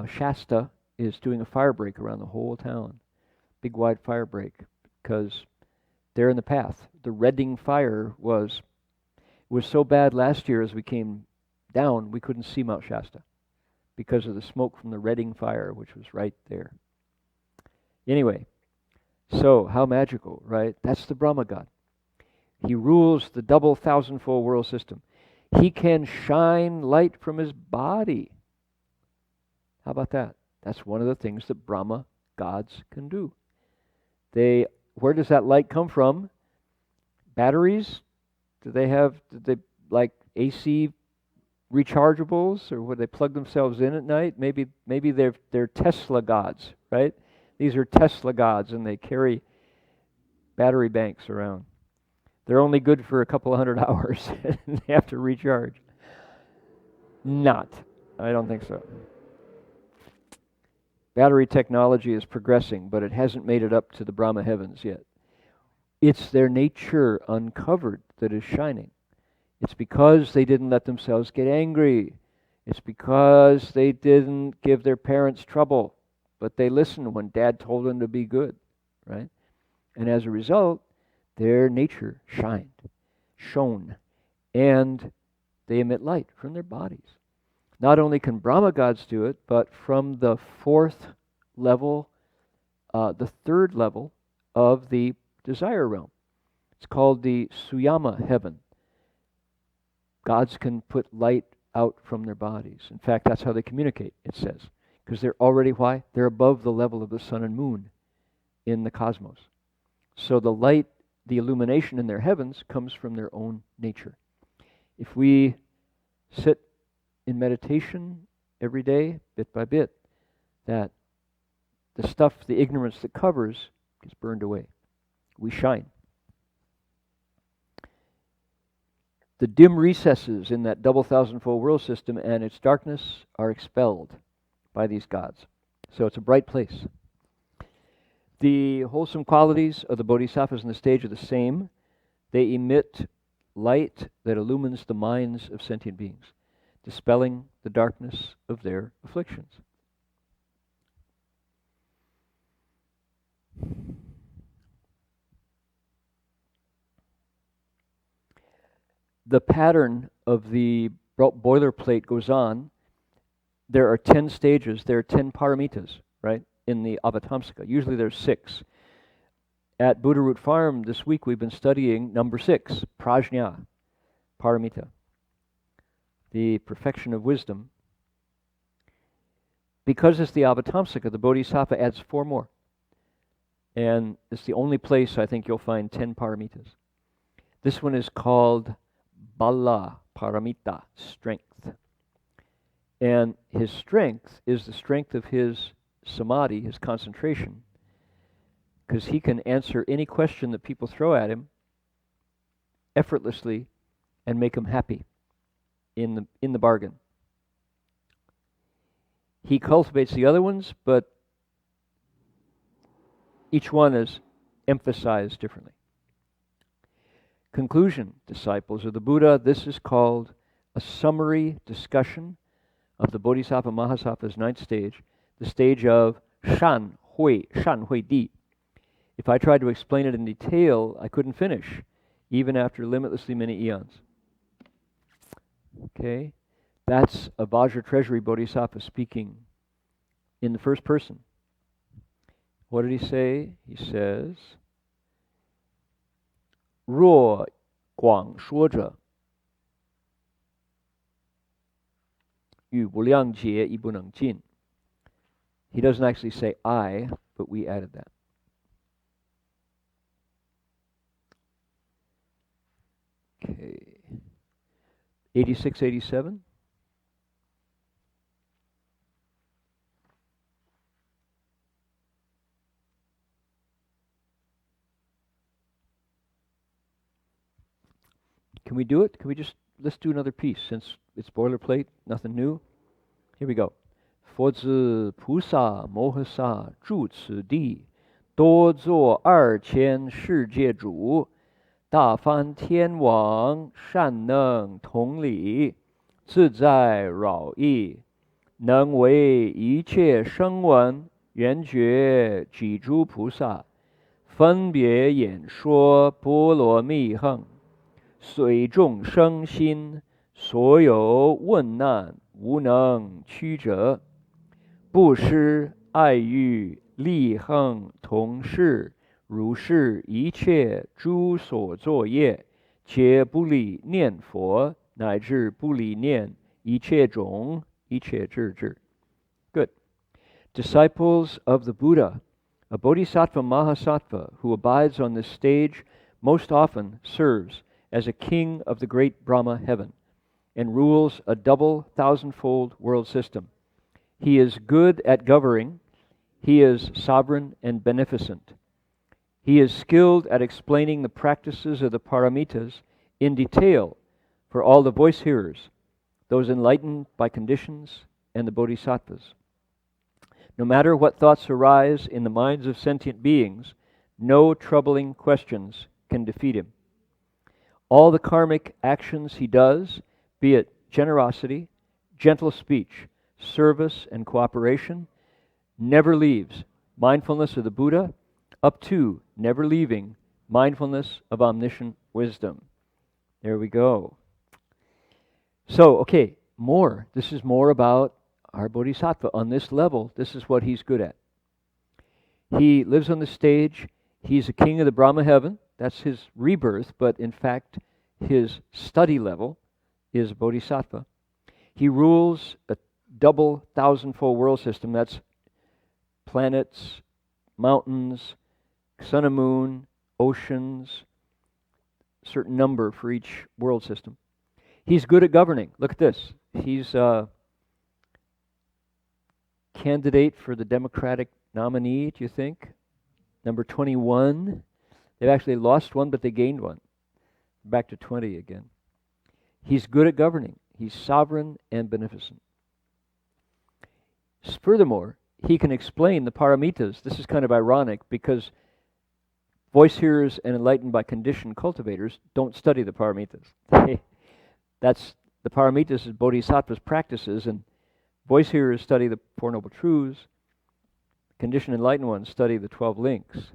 Shasta is doing a fire break around the whole town. Big wide fire break, because they're in the path. The Redding fire was so bad last year as we came down, we couldn't see Mount Shasta because of the smoke from the Redding fire, which was right there. Anyway, so how magical, right? That's the Brahma God. He rules the double thousandfold world system. He can shine light from his body. How about that? That's one of the things that Brahma gods can do. Where does that light come from? Batteries? Did they like AC rechargeables, or would they plug themselves in at night? Maybe they're Tesla gods, right? These are Tesla gods, and they carry battery banks around. They're only good for a couple of 100 hours, and they have to recharge. Not. I don't think so. Battery technology is progressing, but it hasn't made it up to the Brahma heavens yet. It's their nature uncovered that is shining. It's because they didn't let themselves get angry. It's because they didn't give their parents trouble, but they listened when Dad told them to be good, right? And as a result, their nature shone, and they emit light from their bodies. Not only can Brahma gods do it, but from the fourth level, the third level of the desire realm. It's called the Suyama heaven. Gods can put light out from their bodies. In fact, that's how they communicate, it says. Because they're already, why? They're above the level of the sun and moon in the cosmos. So the light, the illumination in their heavens comes from their own nature. If we sit in meditation every day, bit by bit, that the stuff, the ignorance that covers, gets burned away. We shine. The dim recesses in that double thousandfold world system and its darkness are expelled by these gods. So it's a bright place. The wholesome qualities of the bodhisattvas on the stage are the same. They emit light that illumines the minds of sentient beings, dispelling the darkness of their afflictions. The pattern of the boilerplate goes on. There are 10 stages. There are 10 paramitas, right, in the Avatamsaka. Usually there's 6. At Buddha Root Farm this week we've been studying number 6, Prajna Paramita, the perfection of wisdom. Because it's the Avatamsaka, the Bodhisattva adds 4 more. And it's the only place I think you'll find 10 paramitas. This one is called Bala Paramita, strength. And his strength is the strength of his samadhi, his concentration, because he can answer any question that people throw at him effortlessly and make them happy in the bargain. He cultivates the other ones, but each one is emphasized differently. Conclusion, disciples of the Buddha, this is called a summary discussion of the Bodhisattva Mahasattva's 9th stage, the stage of Shan Hui Di. If I tried to explain it in detail, I couldn't finish, even after limitlessly many eons. Okay? That's a Vajra Treasury Bodhisattva speaking in the first person. What did he say? He says, 若广说者，语不谅解，亦不能尽. He doesn't actually say I, but we added that. Okay. 86, 87. Can we do it? Let's do another piece since it's boilerplate, nothing new. Here we go. 佛子菩萨摩诃萨住此地，多作2000世界主，大梵天王善能同理，自在饶益，能为一切声闻缘觉具诸菩萨，分别演说波罗蜜行，随众生心，所有问难无能曲折，不施爱欲利行同事，如是一切诸所作业，皆不离念佛，乃至不离念一切种一切智智。Good. Disciples of the Buddha, a Bodhisattva Mahasattva who abides on this stage most often serves as a king of the great Brahma Heaven and rules a double thousandfold world system. He is good at governing. He is sovereign and beneficent. He is skilled at explaining the practices of the paramitas in detail for all the voice hearers, those enlightened by conditions, and the bodhisattvas. No matter what thoughts arise in the minds of sentient beings, no troubling questions can defeat him. All the karmic actions he does, be it generosity, gentle speech, service, and cooperation, never leaves mindfulness of the Buddha, up to never leaving mindfulness of omniscient wisdom. There we go. So, okay, more. This is more about our bodhisattva. On this level, this is what he's good at. He lives on the stage. He's a king of the Brahma Heaven. That's his rebirth, but in fact, his study level is bodhisattva. He rules a double thousandfold world system. That's planets, mountains, sun and moon, oceans, certain number for each world system. He's good at governing. Look at this. He's a candidate for the Democratic nominee, do you think? Number 21. They've actually lost one, but they gained one. Back to 20 again. He's good at governing. He's sovereign and beneficent. Furthermore, he can explain the paramitas. This is kind of ironic because voice hearers and enlightened by condition cultivators don't study the paramitas. That's the paramitas is bodhisattvas' practices, and voice hearers study the Four Noble Truths. Conditioned enlightened ones study the 12 links.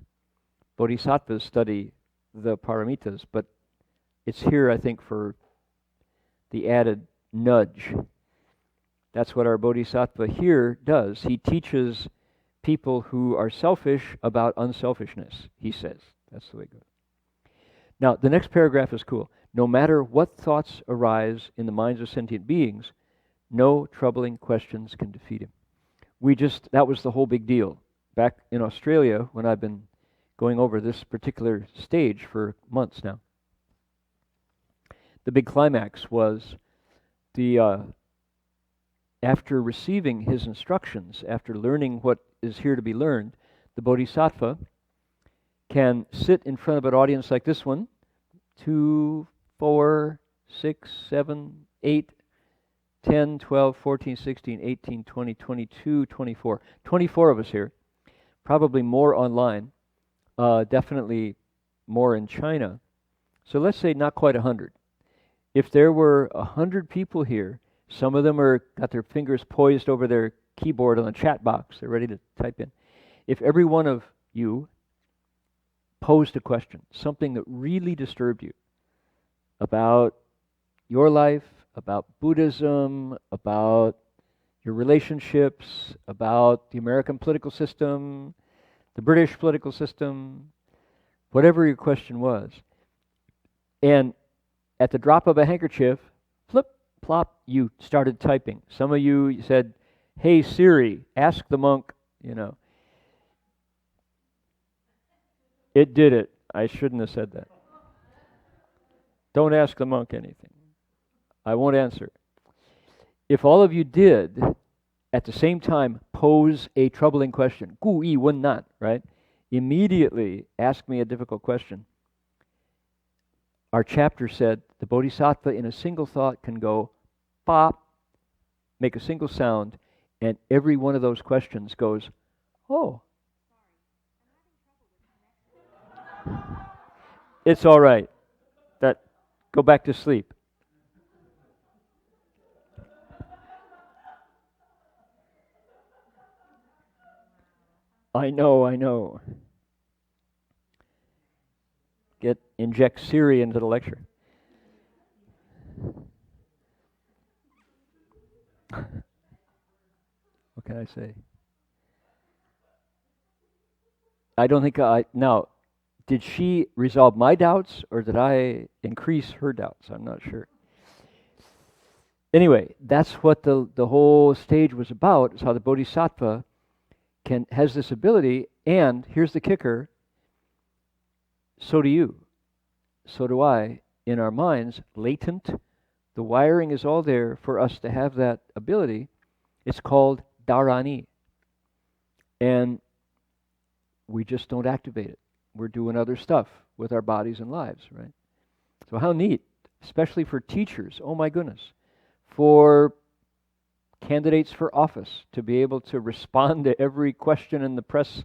Bodhisattvas study the paramitas, but it's here, I think, for the added nudge. That's what our bodhisattva here does. He teaches people who are selfish about unselfishness, he says. That's the way it goes. Now, the next paragraph is cool. No matter what thoughts arise in the minds of sentient beings, no troubling questions can defeat him. That was the whole big deal. Back in Australia, when I've been going over this particular stage for months now, the big climax was after receiving his instructions, after learning what is here to be learned, the bodhisattva can sit in front of an audience like this one, 2, 4, 6, 7, 8, 10, 12, 14, 16, 18, 20, 22, 24. 24 of us here. Probably more online. Definitely more in China. So let's say not quite 100. If there were 100 people here, some of them got their fingers poised over their keyboard on the chat box. They're ready to type in. If every one of you posed a question, something that really disturbed you about your life, about Buddhism, about your relationships, about the American political system, the British political system, whatever your question was, and at the drop of a handkerchief, flip, plop, you started typing. Some of you said, "Hey Siri, ask the monk," It did it. I shouldn't have said that. Don't ask the monk anything. I won't answer. If all of you did, at the same time, pose a troubling question, 故意问难, right? Immediately ask me a difficult question. Our chapter said the bodhisattva in a single thought can go, pop, make a single sound, and every one of those questions goes, oh. It's all right. Go back to sleep. I know. Inject Siri into the lecture. What can I say? I don't think now, did she resolve my doubts or did I increase her doubts? I'm not sure. Anyway, that's what the whole stage was about, is how the bodhisattva has this ability, and here's the kicker, so do you. So do I. In our minds, latent, the wiring is all there for us to have that ability. It's called dharani. And we just don't activate it. We're doing other stuff with our bodies and lives, right? So how neat, especially for teachers, oh my goodness, for candidates for office to be able to respond to every question in the press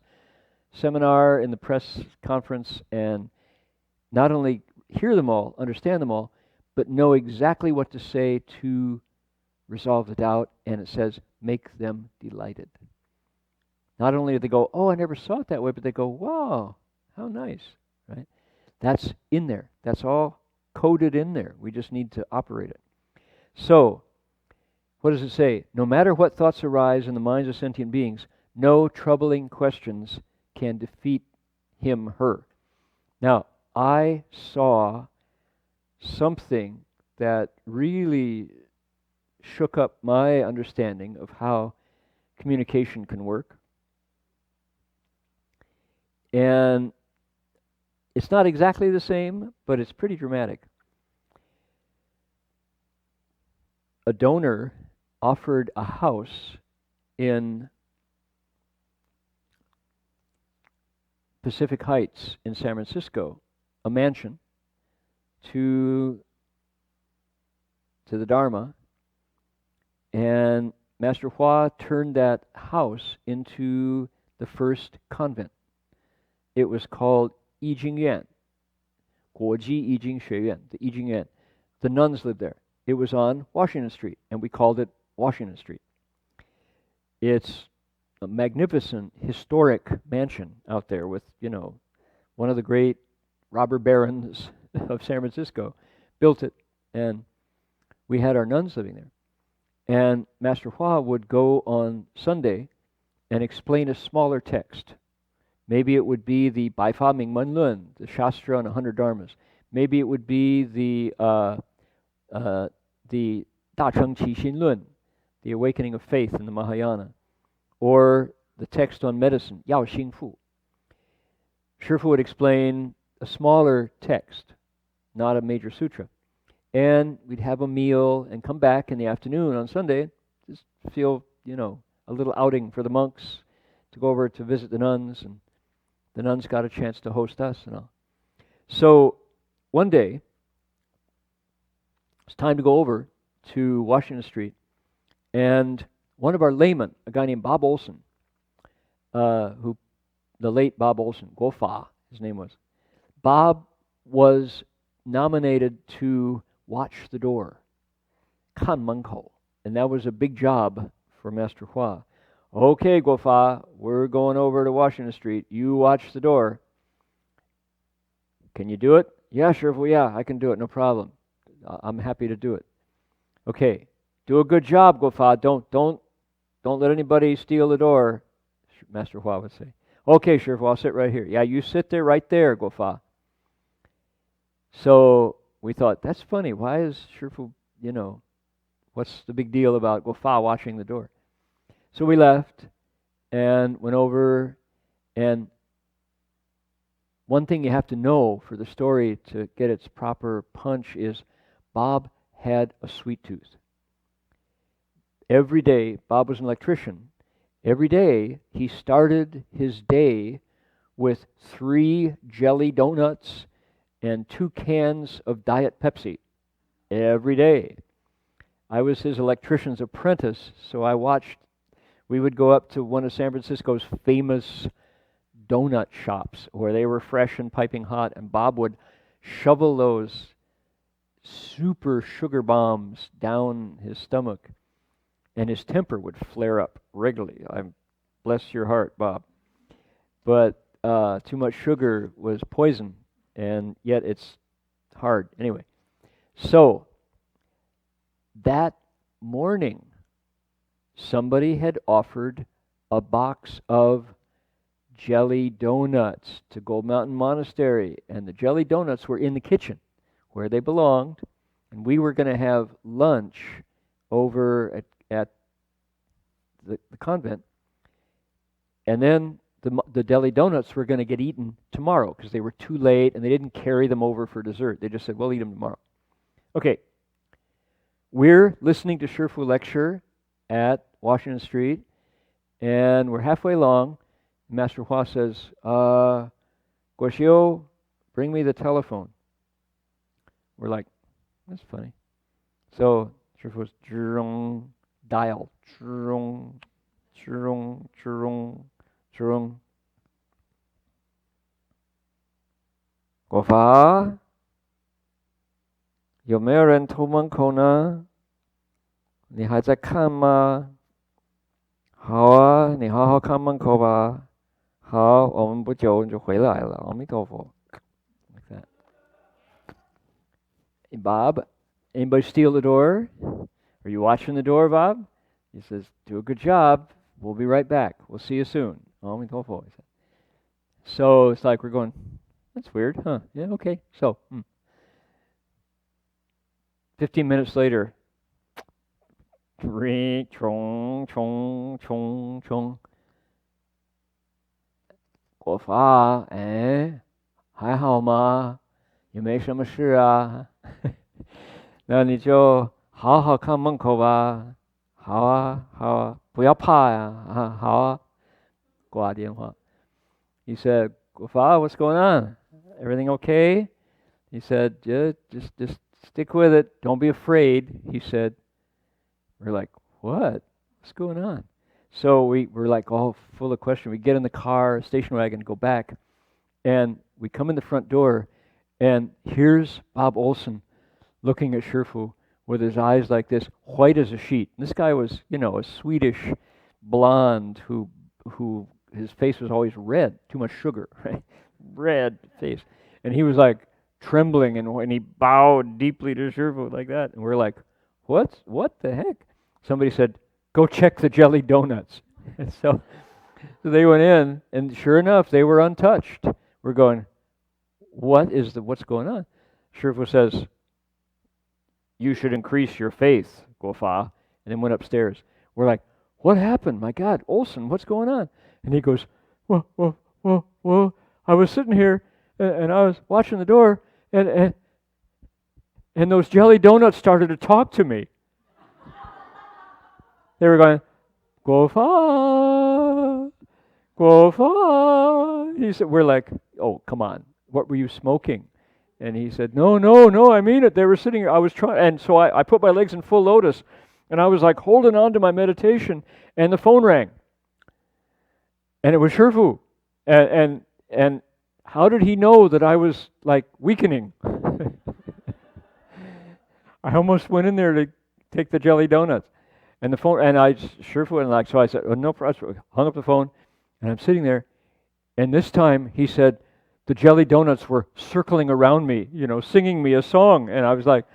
seminar, in the press conference, and not only hear them all, understand them all, but know exactly what to say to resolve the doubt. And it says, make them delighted. Not only do they go, oh, I never saw it that way, but they go, wow, how nice, right? That's in there. That's all coded in there. We just need to operate it. So, what does it say? No matter what thoughts arise in the minds of sentient beings, no troubling questions can defeat him, her. Now, I saw something that really shook up my understanding of how communication can work. And it's not exactly the same, but it's pretty dramatic. A donor offered a house in Pacific Heights in San Francisco, a mansion, to the Dharma, and Master Hua turned that house into the first convent. It was called Yijing Yuan, Guoji Yijing Xueyuan, the Yijing Yuan. The nuns lived there. It was on Washington Street, and we called it Washington Street. It's a magnificent, historic mansion out there with, one of the great robber barons of San Francisco built it, and we had our nuns living there. And Master Hua would go on Sunday and explain a smaller text. Maybe it would be the Bai Fa Ming Men Lun, the Shastra on 100 Dharmas. Maybe it would be the Da Cheng Qi Xin Lun, the Awakening of Faith in the Mahayana, or the text on medicine, Yao Xing Fu. Shifu would explain a smaller text, not a major sutra. And we'd have a meal and come back in the afternoon on Sunday, just feel, a little outing for the monks to go over to visit the nuns, and the nuns got a chance to host us and all. So one day, it's time to go over to Washington Street, and one of our laymen, a guy named Bob Olson, who the late Bob Olson, Guo Fa, his name was. Bob was nominated to watch the door, kan menkou, and that was a big job for Master Hua. Okay, Guo Fa, we're going over to Washington Street. You watch the door. Can you do it? Yeah, sure. Well, yeah, I can do it. No problem. I'm happy to do it. Okay, do a good job, Guo Fa. Don't let anybody steal the door, Master Hua would say. Okay, sure. Well, I'll sit right here. Yeah, you sit there right there, Guo Fa. So we thought, that's funny. Why is Shifu, what's the big deal about Guo Fa watching the door? So we left and went over, and one thing you have to know for the story to get its proper punch is Bob had a sweet tooth. Every day, Bob was an electrician. Every day, he started his day with 3 jelly donuts and 2 cans of Diet Pepsi. Every day. I was his electrician's apprentice, so I watched. We would go up to one of San Francisco's famous donut shops where they were fresh and piping hot, and Bob would shovel those super sugar bombs down his stomach, and his temper would flare up regularly. Bless your heart, Bob. But too much sugar was poison, and yet it's hard. Anyway, so that morning, somebody had offered a box of jelly donuts to Gold Mountain Monastery, and the jelly donuts were in the kitchen where they belonged, and we were going to have lunch over at the convent. And then the deli donuts were going to get eaten tomorrow because they were too late and they didn't carry them over for dessert. They just said, we'll eat them tomorrow. Okay, we're listening to Shifu lecture at Washington Street, and we're halfway along. Master Hua says, Guoxiu, bring me the telephone. We're like, that's funny. So Shifu was dial. Zhurong, zhurong, zhurong, zhurong. 国法，有没有人偷门口呢？你还在看吗？好啊，你好好看门口吧。好，我们不久就回来了。阿弥陀佛。Like that. Hey, Bob, anybody steal the door? Are you watching the door, Bob? He says, do a good job. We'll be right back. We'll see you soon. Amen. So it's like we're going, that's weird, huh? Yeah, okay. So, 15 minutes later, ring, chong, chong, chong, chong. 国法，哎，还好吗？也没什么事啊。那你就好好看门口吧。好啊，好啊，不要怕呀，啊，好啊。挂电话。He said, 国法, what's going on? Everything okay? He said, yeah, just stick with it. Don't be afraid, he said. We're like, what? What's going on? So we're like all full of questions. We get in the car, station wagon, go back, and we come in the front door, and here's Bob Olson looking at Shifu with his eyes like this, white as a sheet. And this guy was, a Swedish blonde who his face was always red, too much sugar, right? Red face. And he was like trembling, and he bowed deeply to Shifu like that. And we're like, what the heck? Somebody said, go check the jelly donuts. And so they went in, and sure enough, they were untouched. We're going, what's going on? Shifu says, you should increase your faith, Guofa, and then went upstairs. We're like, what happened? My God, Olson, what's going on? And he goes, well, I was sitting here, and I was watching the door, and those jelly donuts started to talk to me. They were going, Guofa, Guofa. He said, we're like, oh, come on, what were you smoking? And he said, no, I mean it. They were sitting here. I was trying, and so I put my legs in full lotus, and I was like holding on to my meditation, and the phone rang. And it was Shifu. And how did he know that I was like weakening? I almost went in there to take the jelly donuts. And the phone, and Shifu, and like, so I said, oh, no problem. Hung up the phone, and I'm sitting there, and this time he said, the jelly donuts were circling around me, singing me a song. And I was like,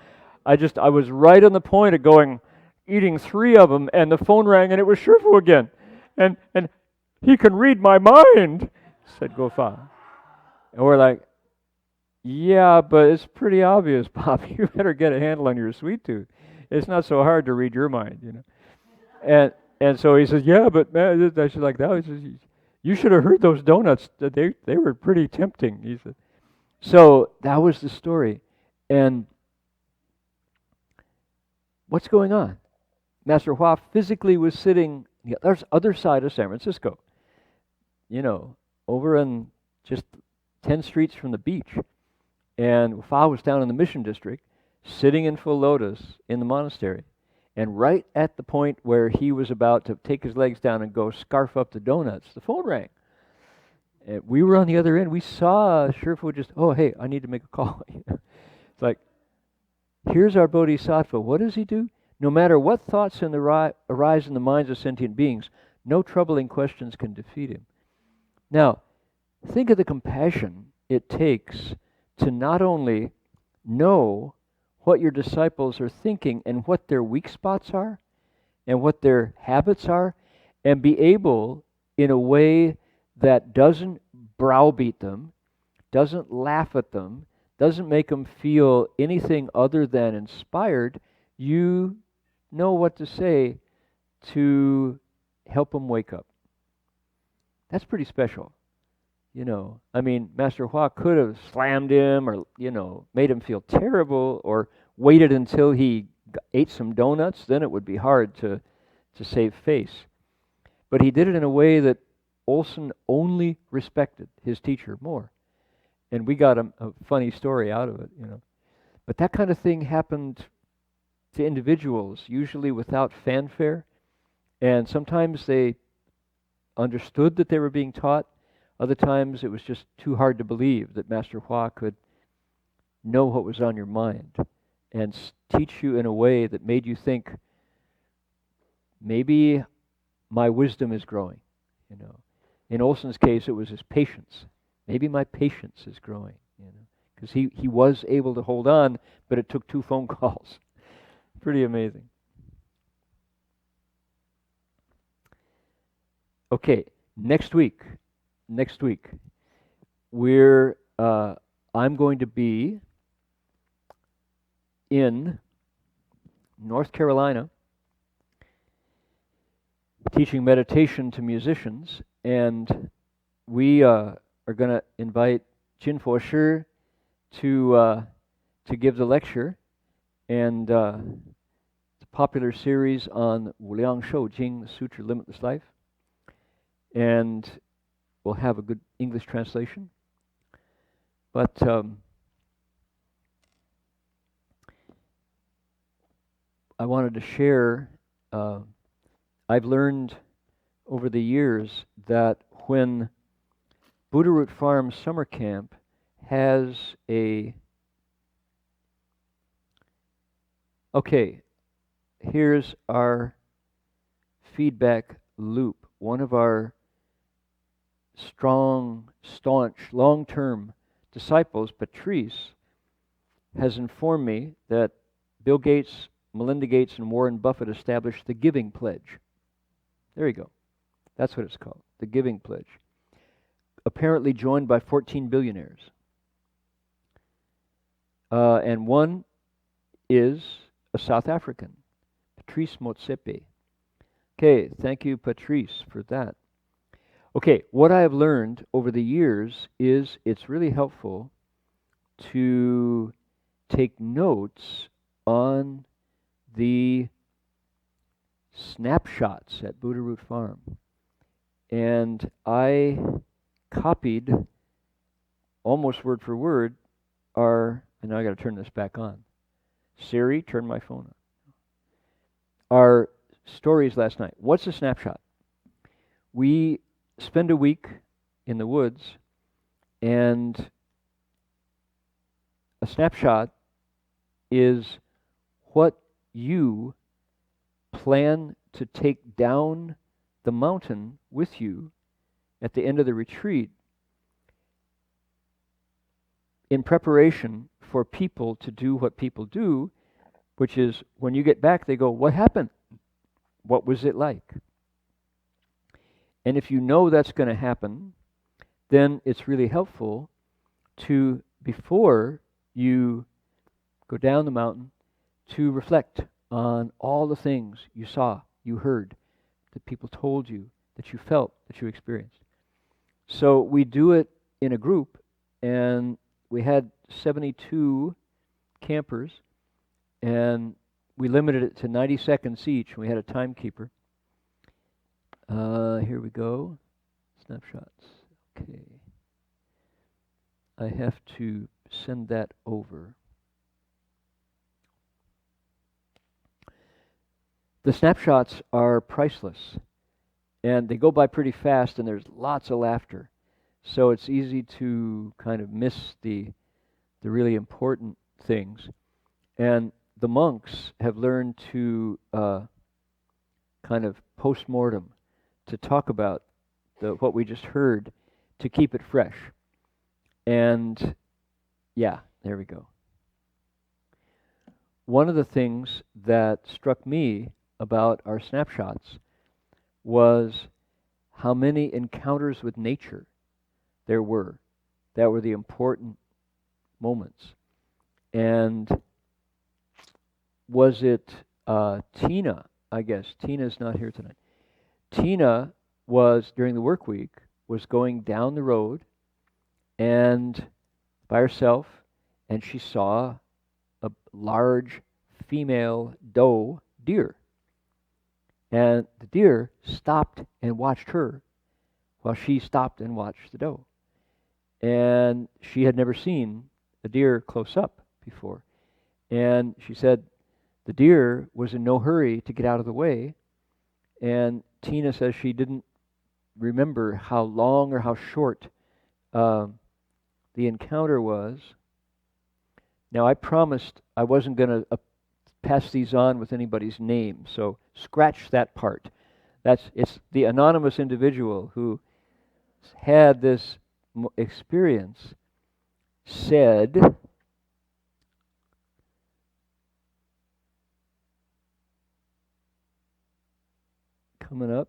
I was right on the point of eating 3 of them, and the phone rang, and it was Shifu again. And he can read my mind, said Gofa. And we're like, yeah, but it's pretty obvious, Bob. You better get a handle on your sweet tooth. It's not so hard to read your mind, And so he says, yeah, but man, I should like that. He says, you should have heard those donuts. They were pretty tempting, he said. So that was the story. And what's going on? Master Hua physically was sitting on the other side of San Francisco, over on just 10 streets from the beach. And Hua was down in the Mission District, sitting in full lotus in the monastery. And right at the point where he was about to take his legs down and go scarf up the donuts, the phone rang. And we were on the other end. We saw Shifu just, oh, hey, I need to make a call. It's like, here's our bodhisattva. What does he do? No matter what thoughts arise in the minds of sentient beings, no troubling questions can defeat him. Now, think of the compassion it takes to not only know what your disciples are thinking and what their weak spots are and what their habits are, and be able, in a way that doesn't browbeat them, doesn't laugh at them, doesn't make them feel anything other than inspired, you know what to say to help them wake up. That's pretty special. I mean, Master Hua could have slammed him or, made him feel terrible or waited until he ate some donuts. Then it would be hard to save face. But he did it in a way that Olson only respected his teacher more. And we got a funny story out of it, But that kind of thing happened to individuals, usually without fanfare. And sometimes they understood that they were being taught. Other times it was just too hard to believe that Master Hua could know what was on your mind and teach you in a way that made you think, maybe my wisdom is growing. In Olson's case, it was his patience. Maybe my patience is growing, because he was able to hold on, but it took 2 phone calls. Pretty amazing. Okay, next week, I'm going to be in North Carolina teaching meditation to musicians, and we are going to invite Jin Fo Shi to give the lecture, and it's a popular series on Wu Liang Shou Jing, the Sutra Limitless Life, and we'll have a good English translation. But I wanted to share, I've learned over the years that when Buddha Root Farm Summer Camp has okay, here's our feedback loop. One of our strong, staunch, long-term disciples, Patrice, has informed me that Bill Gates, Melinda Gates, and Warren Buffett established the Giving Pledge. There you go. That's what it's called, the Giving Pledge. Apparently joined by 14 billionaires. And one is a South African, Patrice Motsepe. Okay, thank you, Patrice, for that. Okay, what I have learned over the years is it's really helpful to take notes on the snapshots at Buddha Root Farm. And I copied, almost word for word, and now I got to turn this back on. Siri, turn my phone on. Our stories last night. What's a snapshot? We spend a week in the woods, and a snapshot is what you plan to take down the mountain with you at the end of the retreat in preparation for people to do what people do, which is when you get back, they go, what happened? What was it like? And if you know that's going to happen, then it's really helpful to, before you go down the mountain, to reflect on all the things you saw, you heard, that people told you, that you felt, that you experienced. So we do it in a group, and we had 72 campers, and we limited it to 90 seconds each, and we had a timekeeper. Here we go. Snapshots. Okay. I have to send that over. The snapshots are priceless, and they go by pretty fast, and there's lots of laughter. So it's easy to kind of miss the really important things. And the monks have learned to kind of post-mortem, to talk about what we just heard, to keep it fresh. And yeah, there we go. One of the things that struck me about our snapshots was how many encounters with nature there were that were the important moments. And was it Tina? I guess Tina's not here tonight. Tina was, during the work week, was going down the road and by herself, and she saw a large female doe deer. And the deer stopped and watched her while she stopped and watched the doe. And she had never seen a deer close up before. And she said the deer was in no hurry to get out of the way. And Tina says she didn't remember how long or how short the encounter was. Now, I promised I wasn't going to pass these on with anybody's name, so scratch that part. It's the anonymous individual who had this experience said, coming up,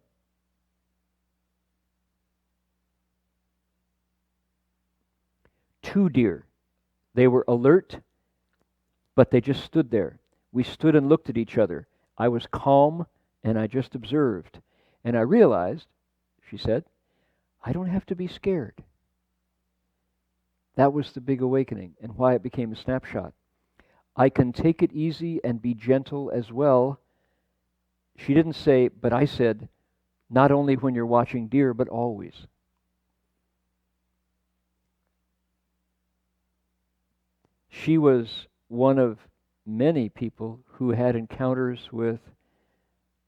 two deer. They were alert, but they just stood there. We stood and looked at each other. I was calm, and I just observed. And I realized, she said, I don't have to be scared. That was the big awakening, and why it became a snapshot. I can take it easy and be gentle as well. She didn't say, but I said, not only when you're watching deer, but always. She was one of many people who had encounters with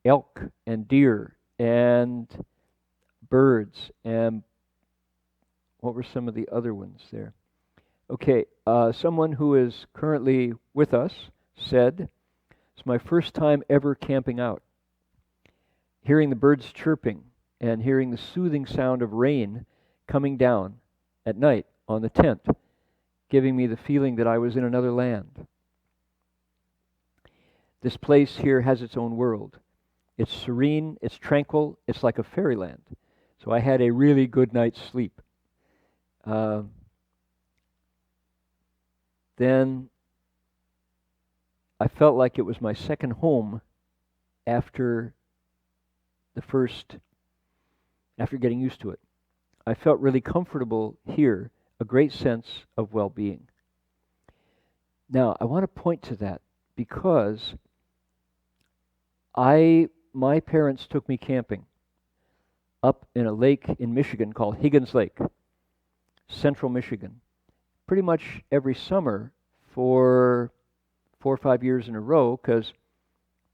elk and deer and birds, and what were some of the other ones there? Okay, someone who is currently with us said, it's my first time ever camping out. Hearing the birds chirping and hearing the soothing sound of rain coming down at night on the tent, giving me the feeling that I was in another land. This place here has its own world. It's serene, it's tranquil, it's like a fairyland. So I had a really good night's sleep. Then I felt like it was my second home after getting used to it. I felt really comfortable here, a great sense of well-being. Now, I want to point to that because my parents took me camping up in a lake in Michigan called Higgins Lake, central Michigan, pretty much every summer for 4 or 5 years in a row, because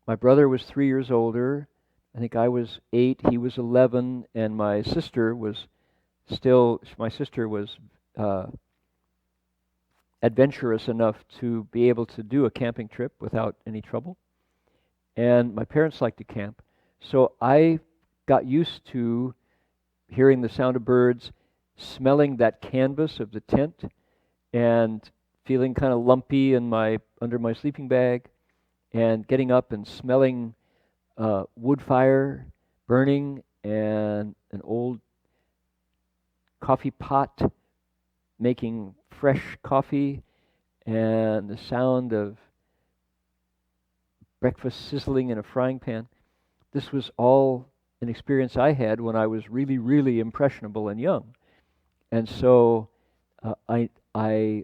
my brother was 3 years older. I think I was 8, he was 11, and my sister was adventurous enough to be able to do a camping trip without any trouble. And my parents liked to camp. So I got used to hearing the sound of birds, smelling that canvas of the tent, and feeling kind of lumpy under my sleeping bag, and getting up and smelling wood fire burning and an old coffee pot making fresh coffee, and the sound of breakfast sizzling in a frying pan. This was all an experience I had when I was really, really impressionable and young. And so I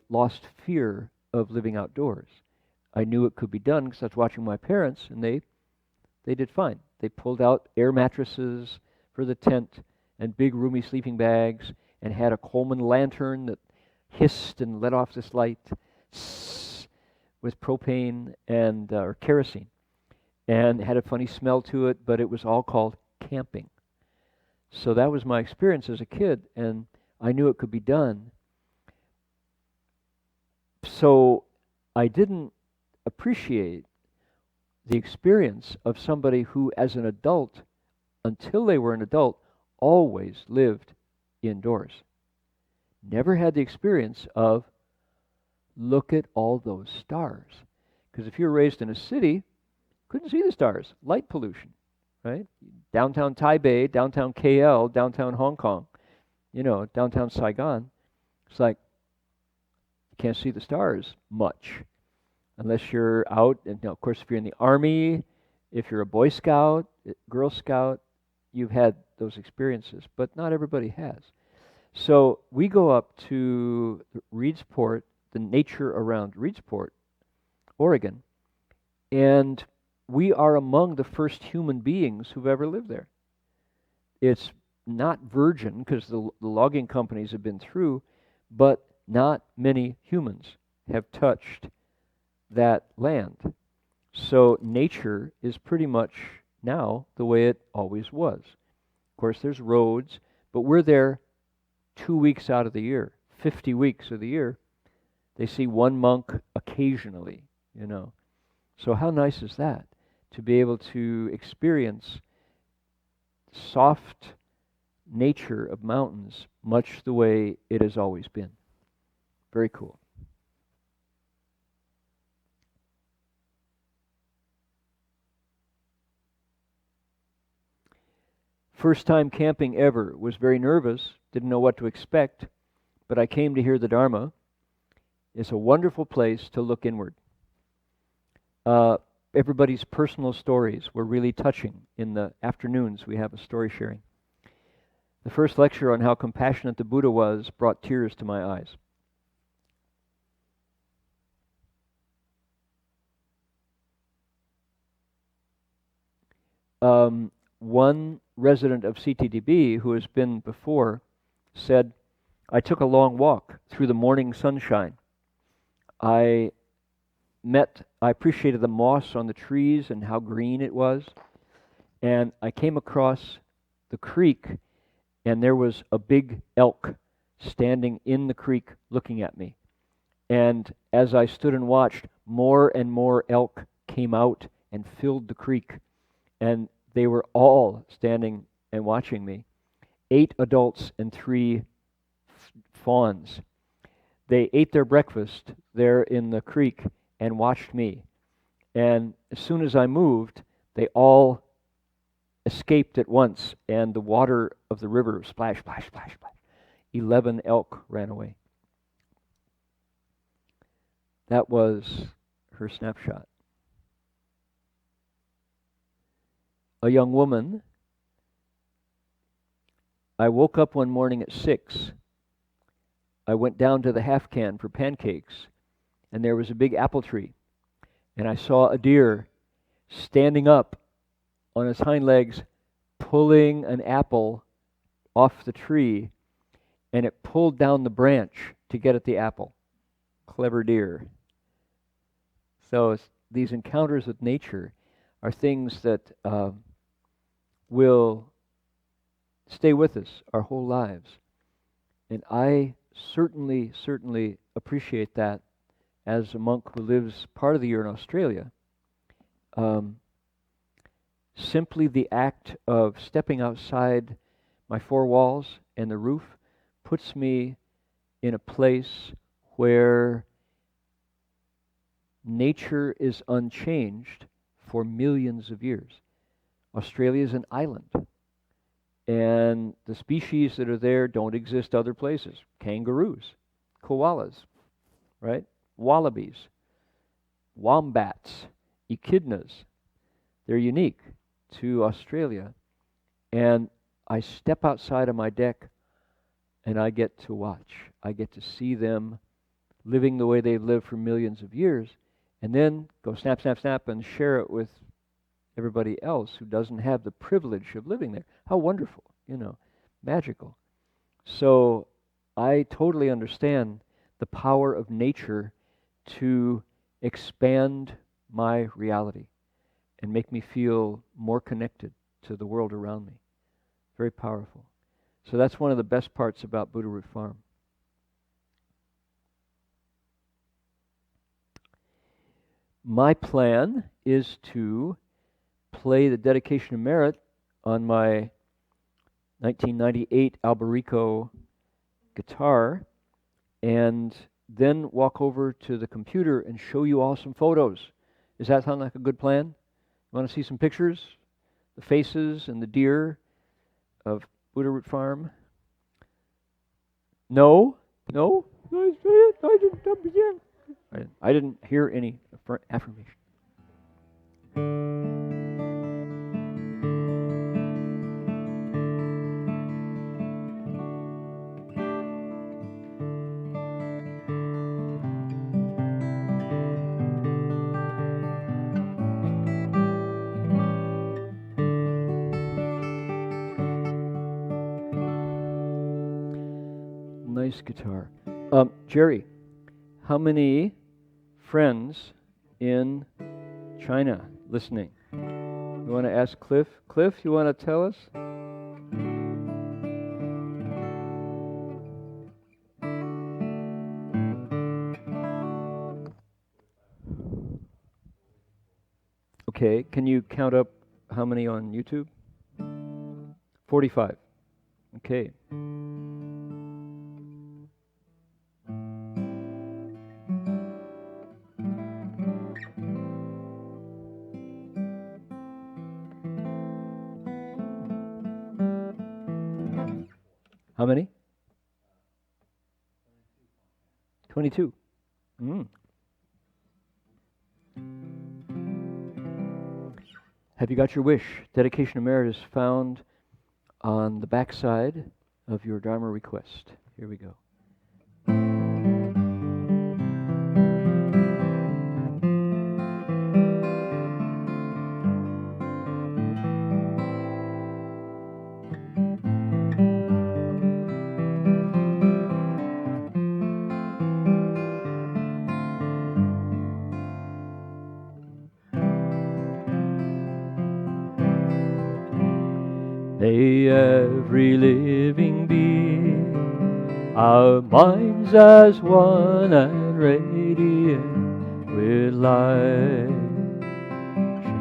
lost fear of living outdoors. I knew it could be done because I was watching my parents, and they did fine. They pulled out air mattresses for the tent and big roomy sleeping bags, and had a Coleman lantern that hissed and let off this light with propane and or kerosene, and had a funny smell to it, but it was all called camping. So that was my experience as a kid, and I knew it could be done. So I didn't appreciate the experience of somebody who, as an adult, until they were an adult, always lived indoors. Never had the experience of, look at all those stars. Because if you were raised in a city, couldn't see the stars. Light pollution, right? Downtown Taipei, downtown KL, downtown Hong Kong, downtown Saigon. It's like, you can't see the stars much unless you're out. And of course, if you're in the Army, if you're a Boy Scout, Girl Scout, you've had those experiences, but not everybody has. So we go up to Reedsport, the nature around Reedsport, Oregon, and we are among the first human beings who've ever lived there. It's not virgin because the logging companies have been through, but not many humans have touched that land. So nature is pretty much now the way it always was. Of course, there's roads, but we're there 2 weeks out of the year, 50 weeks of the year. They see one monk occasionally, you know. So how nice is that, to be able to experience soft nature of mountains much the way it has always been. Very cool. First time camping ever. Was very nervous, didn't know what to expect, but I came to hear the Dharma. It's a wonderful place to look inward. Everybody's personal stories were really touching. In the afternoons, we have a story sharing. The first lecture on how compassionate the Buddha was brought tears to my eyes. One resident of CTDB who has been before said, I took a long walk through the morning sunshine. I appreciated the moss on the trees and how green it was. And I came across the creek, and there was a big elk standing in the creek looking at me. And as I stood and watched, more and more elk came out and filled the creek. And they were all standing and watching me. 8 adults and 3 fawns. They ate their breakfast there in the creek and watched me. And as soon as I moved, they all escaped at once, and the water of the river splash, splash, splash, splash. 11 elk ran away. That was her snapshot. A young woman, I woke up one morning at 6. I went down to the half can for pancakes, and there was a big apple tree. And I saw a deer standing up on his hind legs, pulling an apple off the tree, and it pulled down the branch to get at the apple. Clever deer. So these encounters with nature are things that will stay with us our whole lives. And I certainly appreciate that as a monk who lives part of the year in Australia. Simply the act of stepping outside my 4 walls and the roof puts me in a place where nature is unchanged for millions of years. Australia is an island, and the species that are there don't exist other places. Kangaroos, koalas, right? Wallabies, wombats, echidnas. They're unique to Australia. And I step outside of my deck and I get to watch. I get to see them living the way they've lived for millions of years, and then go snap, snap, snap and share it with everybody else who doesn't have the privilege of living there. How wonderful, magical. So I totally understand the power of nature to expand my reality and make me feel more connected to the world around me. Very powerful. So that's one of the best parts about Buddha Root Farm. My plan is to play the Dedication of Merit on my 1998 Alberico guitar, and then walk over to the computer and show you all some photos. Does that sound like a good plan? You want to see some pictures? The faces and the deer of Buddha Root Farm? No? No? I didn't hear any affirmation. Nice guitar. Jerry, how many friends in China listening? You want to ask Cliff? Cliff, you want to tell us? Okay, can you count up how many on YouTube? 45. Okay. How many? 22. Have you got your wish? Dedication of merit is found on the back side of your Dharma request. Here we go. May every living being, our minds as one and radiant with light,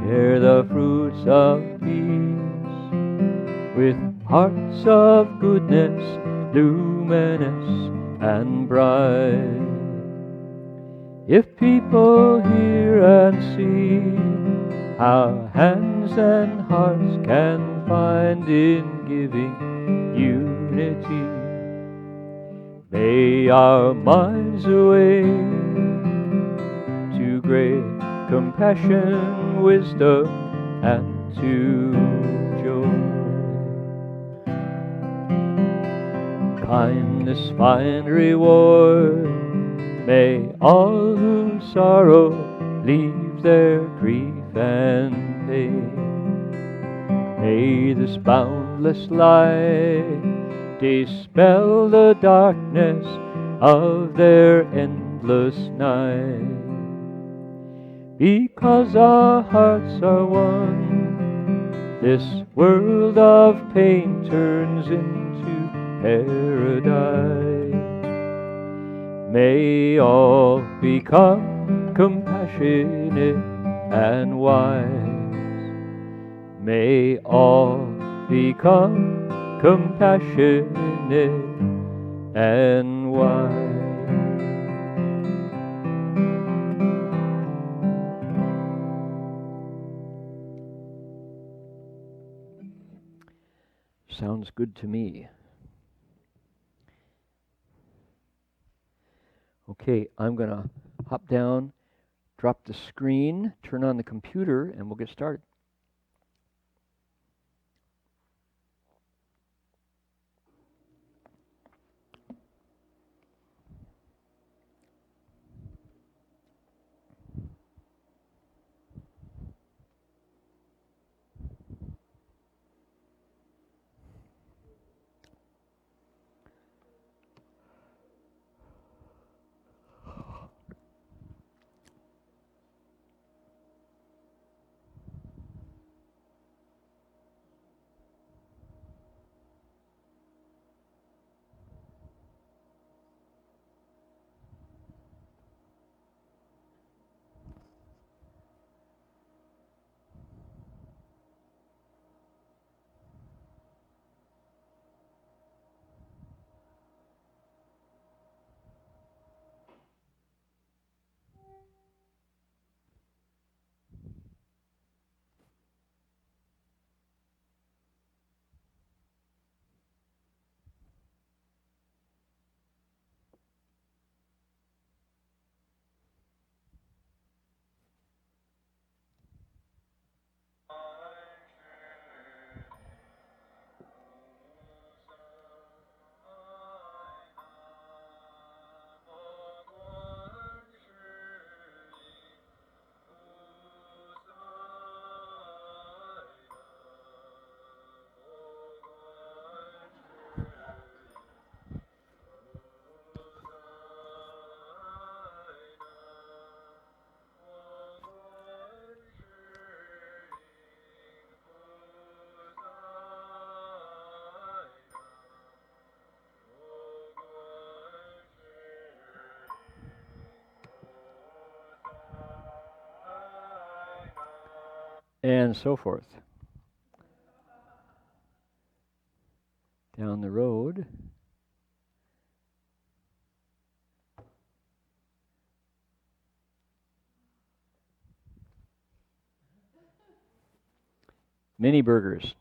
share the fruits of peace with hearts of goodness, luminous and bright. If people hear and see how hands and hearts can find in giving unity, may our minds awake to great compassion, wisdom, and to joy. Kindness find reward, may all who sorrow leave their grief and pain. May this boundless light dispel the darkness of their endless night. Because our hearts are one, this world of pain turns into paradise. May all become compassionate and wise. May all become compassionate and wise. Sounds good to me. Okay, I'm going to hop down, drop the screen, turn on the computer, and we'll get started. and so forth. Down the road, mini burgers.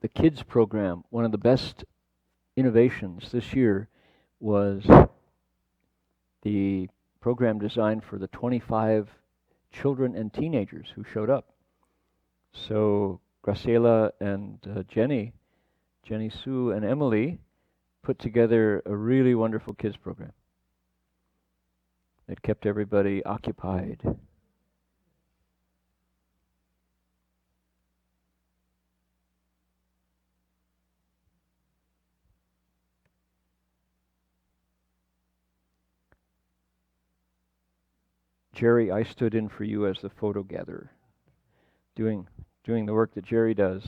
The kids program, one of the best innovations this year was the program designed for the 25 children and teenagers who showed up. So Graciela and Jenny Sue and Emily put together a really wonderful kids program that kept everybody occupied. Jerry, I stood in for you as the photo gatherer, doing the work that Jerry does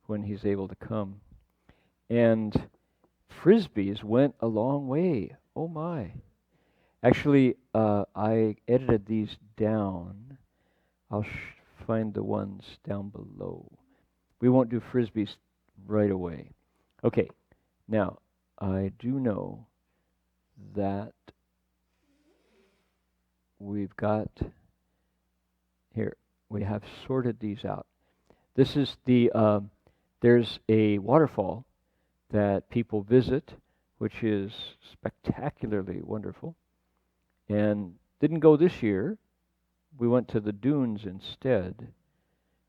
when he's able to come. And Frisbees went a long way. Oh my. Actually, I edited these down. I'll find the ones down below. We won't do Frisbees right away. Okay, now, I do know that we've got, here, we have sorted these out. This is there's a waterfall that people visit, which is spectacularly wonderful. And didn't go this year. We went to the dunes instead.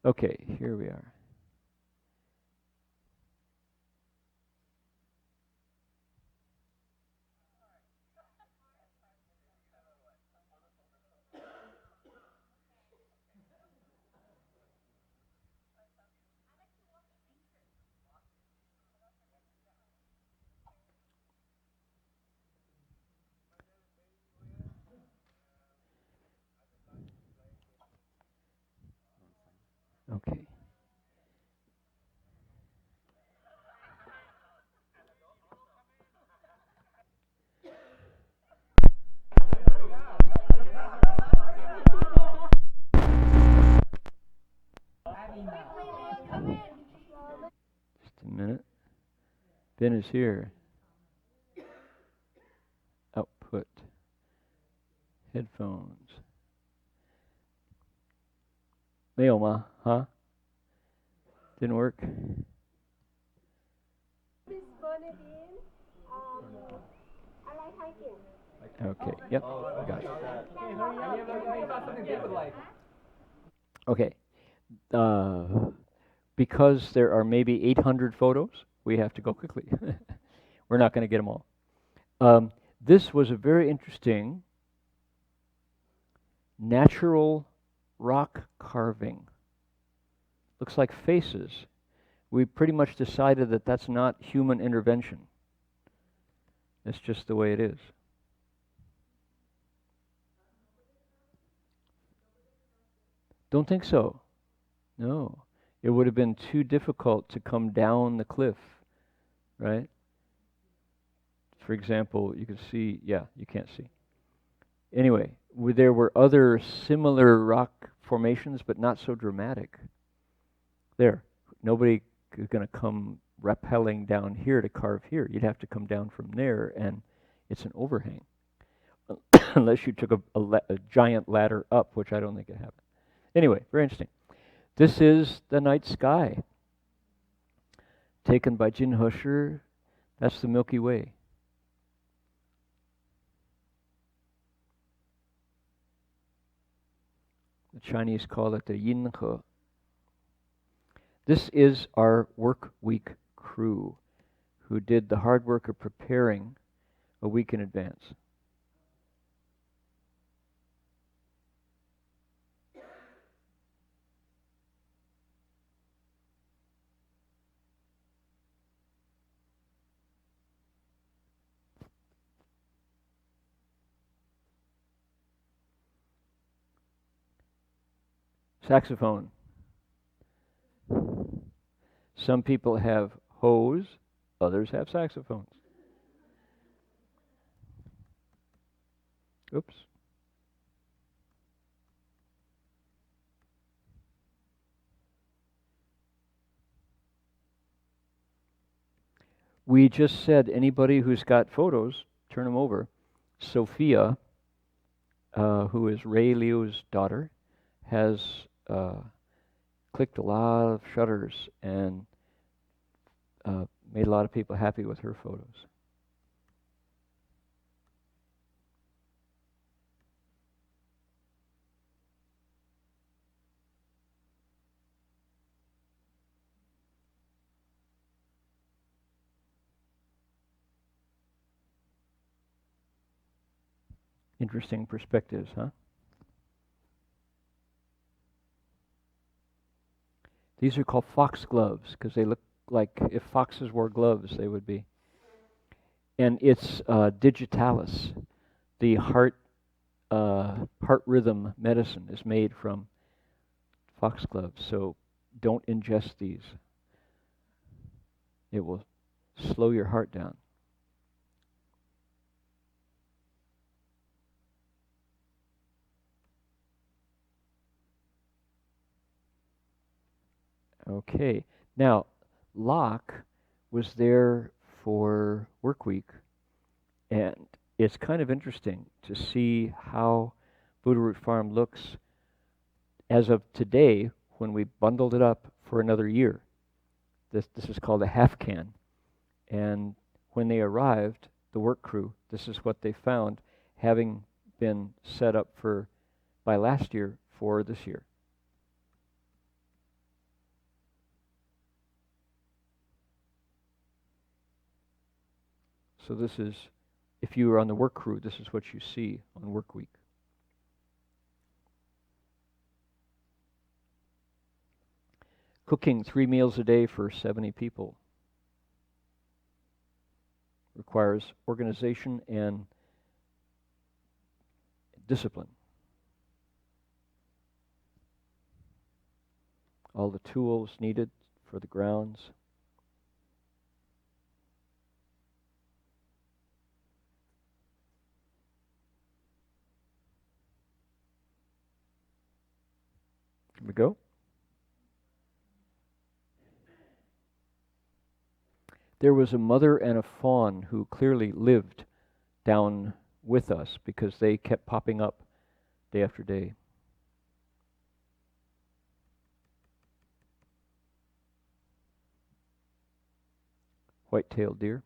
Okay, here we are. Okay. Just a minute. Ben is here. Output. Headphones. 没有吗? Huh? Didn't work? Okay, yep, got it. Okay. Because there are maybe 800 photos, we have to go quickly. We're not going to get them all. This was a very interesting natural rock carving. Looks like faces. We pretty much decided that that's not human intervention. It's just the way it is. Don't think so. No. It would have been too difficult to come down the cliff, right? For example, you can see, yeah, you can't see. Anyway, there were other similar rock formations, but not so dramatic. There. Nobody is going to come rappelling down here to carve here. You'd have to come down from there, and it's an overhang. Unless you took a giant ladder up, which I don't think it happened. Anyway, very interesting. This is the night sky, taken by Jin Husher. That's the Milky Way. The Chinese call it the Yin He. This is our work week crew who did the hard work of preparing a week in advance. Saxophone. Some people have hose, others have saxophones. Oops. We just said anybody who's got photos, turn them over. Sophia, who is Ray Liu's daughter, has clicked a lot of shutters and made a lot of people happy with her photos. Interesting perspectives, huh? These are called foxgloves because they look like if foxes wore gloves, they would be. And it's digitalis. The heart rhythm medicine is made from foxgloves. So don't ingest these. It will slow your heart down. Okay. Now, Locke was there for work week, and it's kind of interesting to see how Buddha Root Farm looks as of today when we bundled it up for another year. This is called a half can. And when they arrived, the work crew, this is what they found, having been set up for by last year for this year. So this is, if you were on the work crew, this is what you see on work week. Cooking 3 meals a day for 70 people requires organization and discipline. All the tools needed for the grounds. Here we go. There was a mother and a fawn who clearly lived down with us because they kept popping up day after day. White-tailed deer.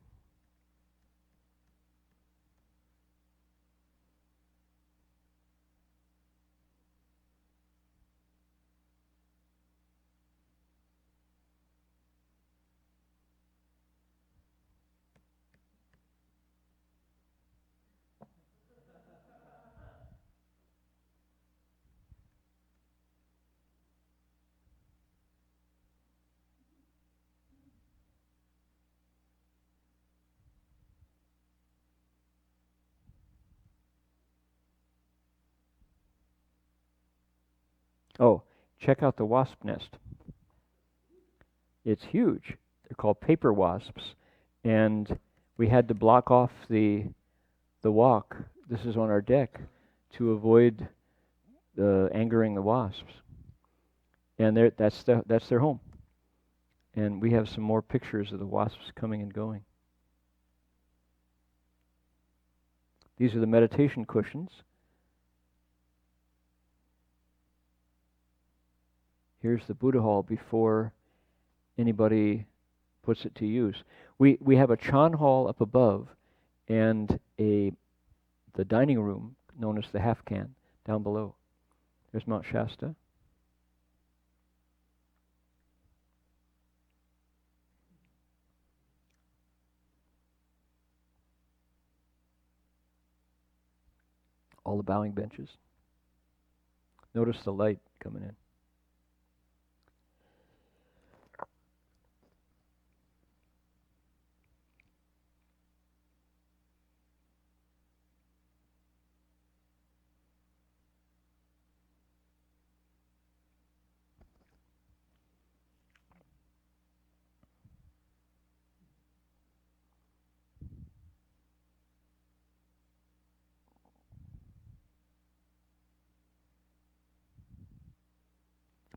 Oh, check out the wasp nest. It's huge. They're called paper wasps, and we had to block off the walk. This is on our deck to avoid angering the wasps. And that's their home. And we have some more pictures of the wasps coming and going. These are the meditation cushions. Here's the Buddha hall before anybody puts it to use. We have a Chan hall up above and the dining room known as the half can down below. There's Mount Shasta. All the bowing benches. Notice the light coming in.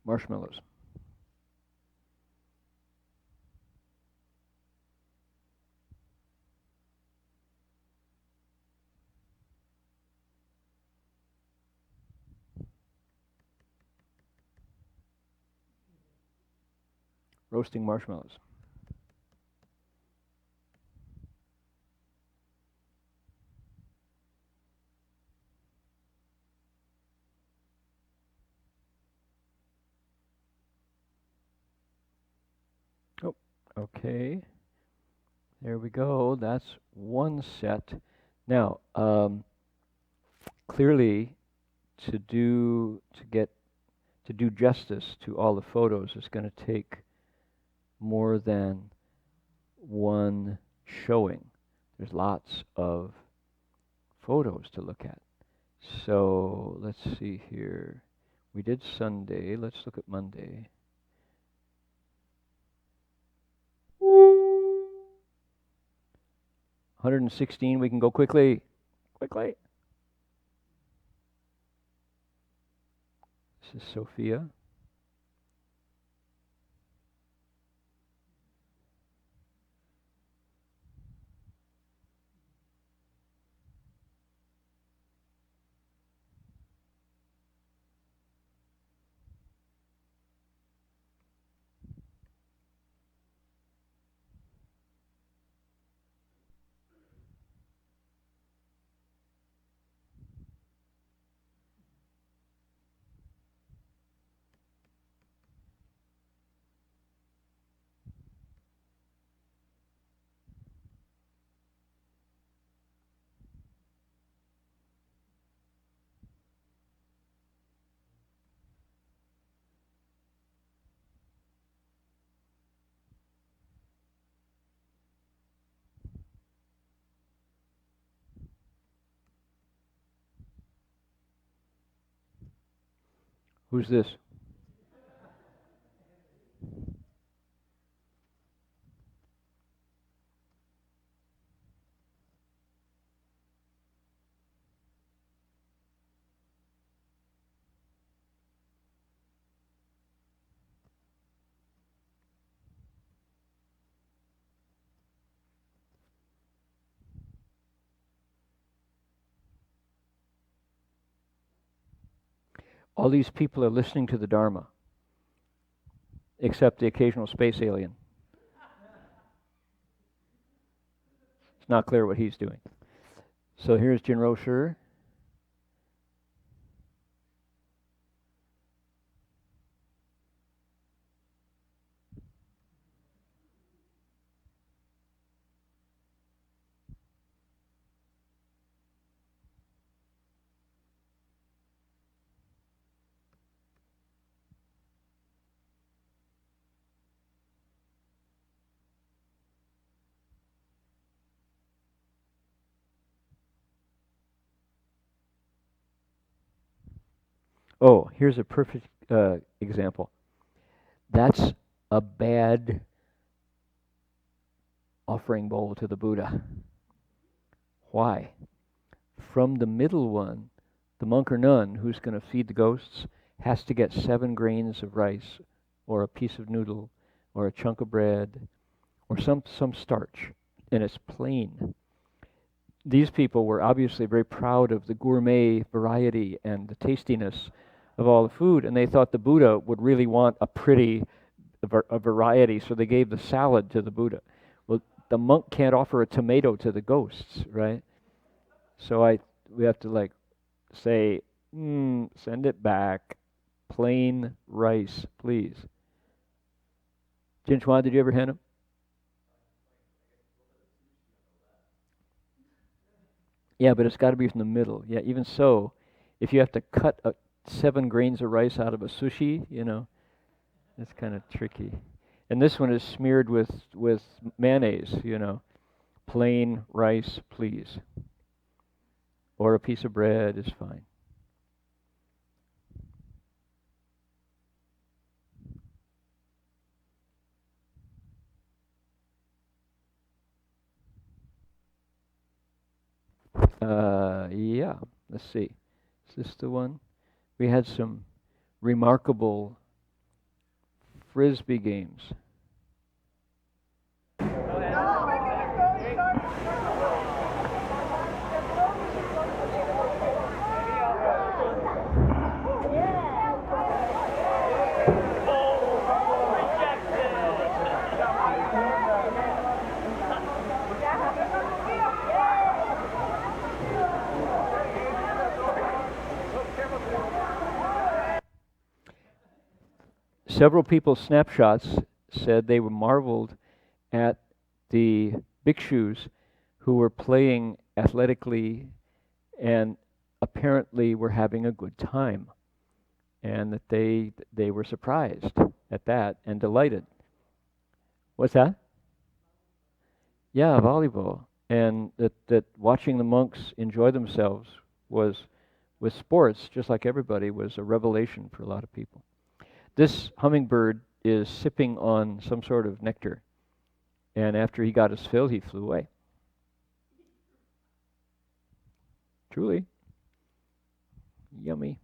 Marshmallows. Roasting marshmallows. Oh, okay. There we go. That's one set. Now, clearly, to do justice to all the photos is going to take more than one showing. There's lots of photos to look at. So let's see here. We did Sunday. Let's look at Monday. $116. We can go quickly. Quickly. This is Sophia. Who's this? All these people are listening to the Dharma, except the occasional space alien. It's not clear what he's doing. So here's Jinro Sure. Oh, here's a perfect example. That's a bad offering bowl to the Buddha. Why? From the middle one, the monk or nun who's going to feed the ghosts has to get 7 grains of rice or a piece of noodle or a chunk of bread or some starch, and it's plain. These people were obviously very proud of the gourmet variety and the tastiness of all the food, and they thought the Buddha would really want a variety, so they gave the salad to the Buddha. Well, the monk can't offer a tomato to the ghosts, right? So we have to say, send it back, plain rice, please. Jin Chuan, did you ever hand him? Yeah, but it's got to be from the middle. Yeah, even so, if you have to cut 7 grains of rice out of a sushi, it's kind of tricky. And this one is smeared with mayonnaise, plain rice, please. Or a piece of bread is fine. Yeah, let's see. Is this the one? We had some remarkable Frisbee games. Several people's snapshots said they were marveled at the bhikshus who were playing athletically and apparently were having a good time, and that they were surprised at that and delighted. What's that? Yeah, volleyball. And that watching the monks enjoy themselves was, with sports, just like everybody, was a revelation for a lot of people. This hummingbird is sipping on some sort of nectar, and after he got his fill, he flew away. Truly. Yummy.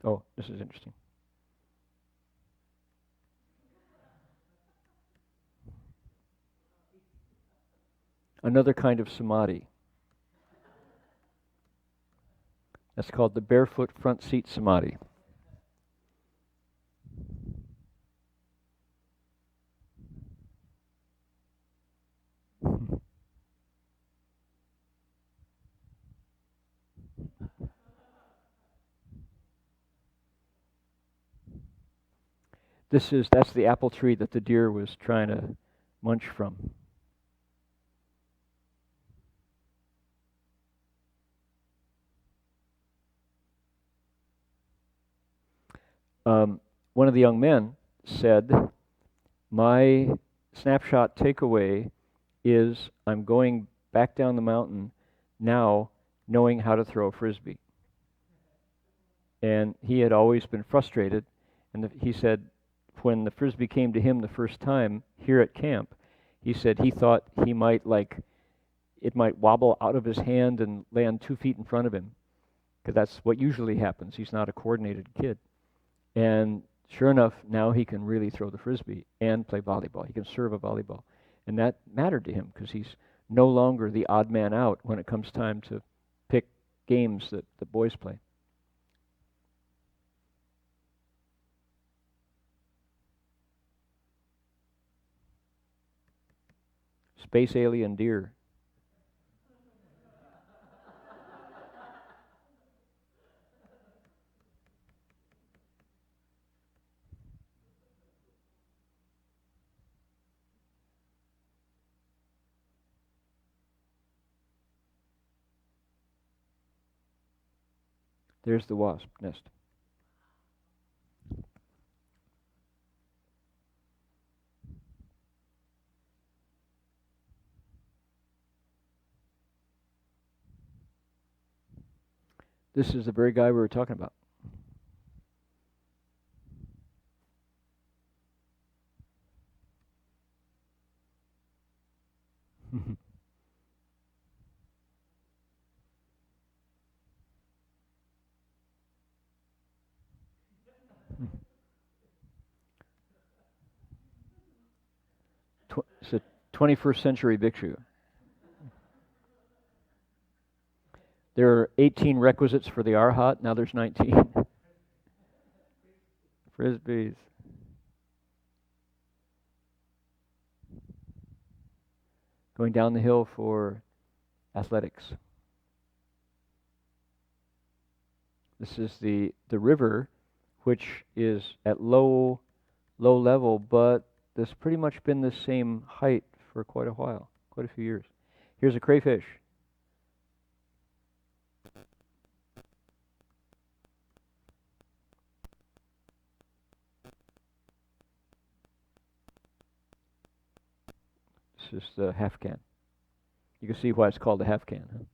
Oh, this is interesting. Another kind of samadhi. That's called the barefoot front seat samadhi. That's the apple tree that the deer was trying to munch from. One of the young men said, "My snapshot takeaway is I'm going back down the mountain now knowing how to throw a frisbee." And he had always been frustrated, and he said when the frisbee came to him the first time here at camp, he said he thought he might it might wobble out of his hand and land 2 feet in front of him, because that's what usually happens. He's not a coordinated kid. And sure enough, now he can really throw the frisbee and play volleyball. He can serve a volleyball. And that mattered to him because he's no longer the odd man out when it comes time to pick games that the boys play. Space alien deer. There's the wasp nest. This is the very guy we were talking about. It's a 21st century bhikshu. There are 18 requisites for the arhat. Now there's 19. Frisbees. Going down the hill for athletics. This is the river, which is at low level, but it's pretty much been the same height for quite a while, quite a few years. Here's a crayfish. This is the half can. You can see why it's called a half can. Huh?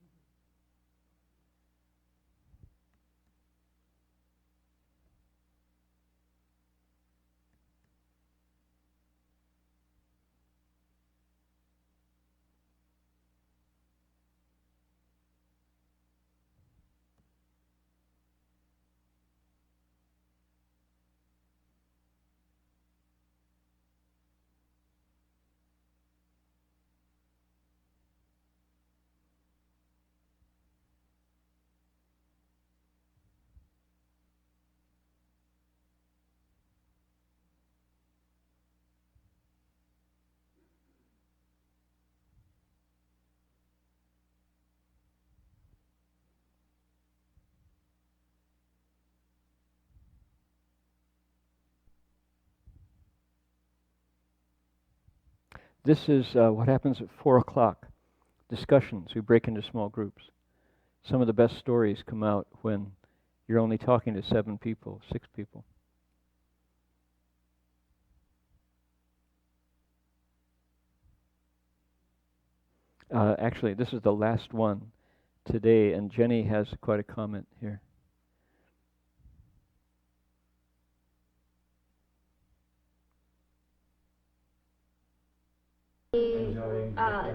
This is what happens at 4 o'clock. Discussions. We break into small groups. Some of the best stories come out when you're only talking to 7 people, 6 people. Actually, this is the last one today, and Jenny has quite a comment here.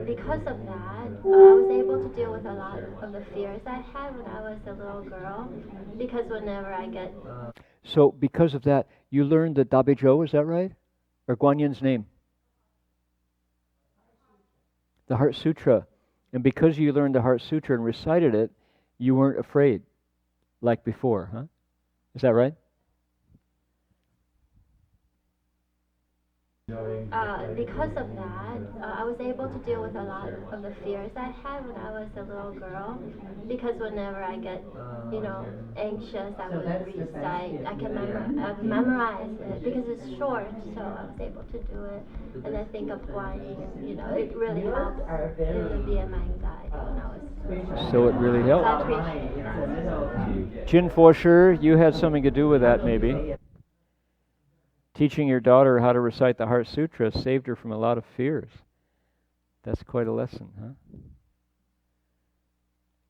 Because of that, I was able to deal with a lot of the fears I had when I was a little girl. Because whenever I get... So, because of that, you learned the Dabejo, is that right? Or Guanyin's name? The Heart Sutra. And because you learned the Heart Sutra and recited it, you weren't afraid like before, huh? Is that right? Because of that, I was able to deal with a lot of the fears I had when I was a little girl. Because whenever I get, anxious, I would recite. I can memorize it because it's short, so I was able to do it. And I think of Guanyin, it really helps in alleviate my anxiety when I was. So it really helped. So I appreciate it. Jin Fosher, you had something to do with that, maybe. Teaching your daughter how to recite the Heart Sutra saved her from a lot of fears. That's quite a lesson, huh?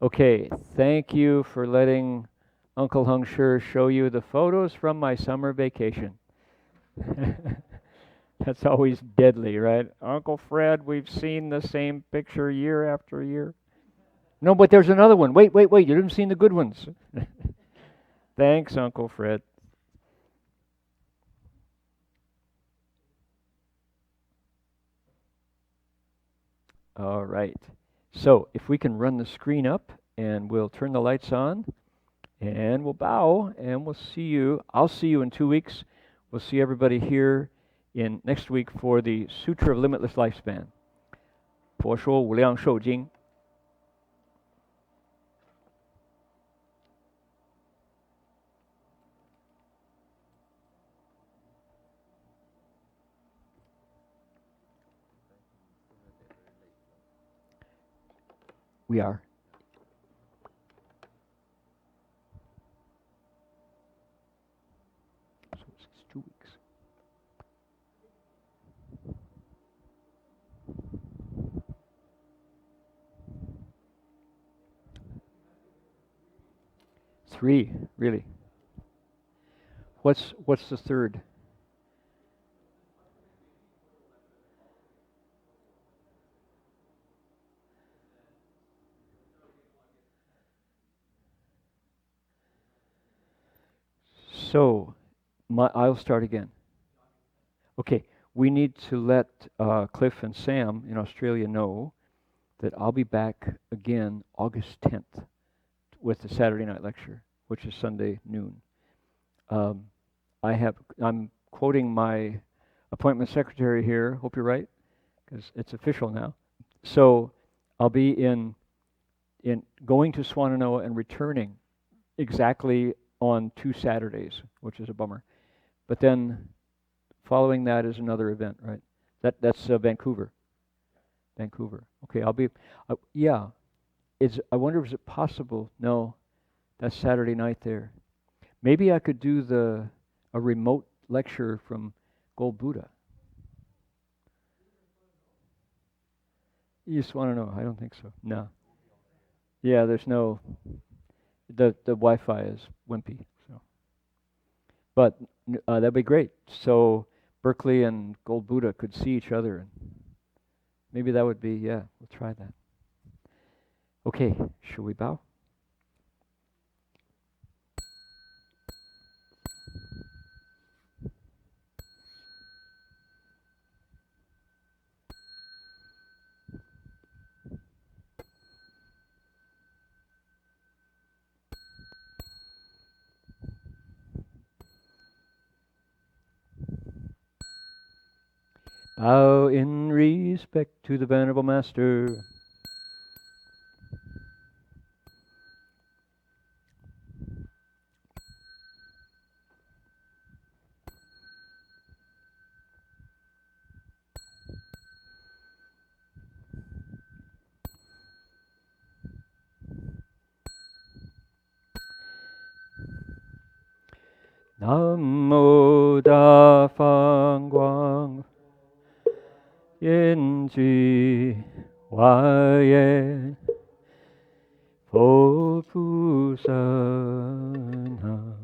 Okay, thank you for letting Uncle Heng Sure show you the photos from my summer vacation. That's always deadly, right? Uncle Fred, we've seen the same picture year after year. No, but there's another one. Wait, you haven't seen the good ones. Thanks, Uncle Fred. All right. So if we can run the screen up, and we'll turn the lights on, and we'll bow, and we'll see you. I'll see you in 2 weeks. We'll see everybody here in next week for the Sutra of Limitless Lifespan. 佛说无量寿经. We are. So it's 2 weeks. Three, really. What's the third? So, I'll start again. Okay, we need to let Cliff and Sam in Australia know that I'll be back again August 10th with the Saturday night lecture, which is Sunday noon. I'm quoting my appointment secretary here. Hope you're right, because it's official now. So I'll be in going to Swannanoa and returning exactly on 2 Saturdays, which is a bummer. But then following that is another event, right? That's Vancouver. Okay, I'll be. Yeah. I wonder, is it possible? No, that's Saturday night there. Maybe I could do a remote lecture from Gold Buddha. You just want to know? I don't think so. No. Yeah, there's no. The Wi-Fi is wimpy. So, but that'd be great. So Berkeley and Gold Buddha could see each other, and maybe that would be, yeah. We'll try that. Okay, shall we bow? Bow in respect to the Venerable Master. 南无大放光严具华严佛菩萨那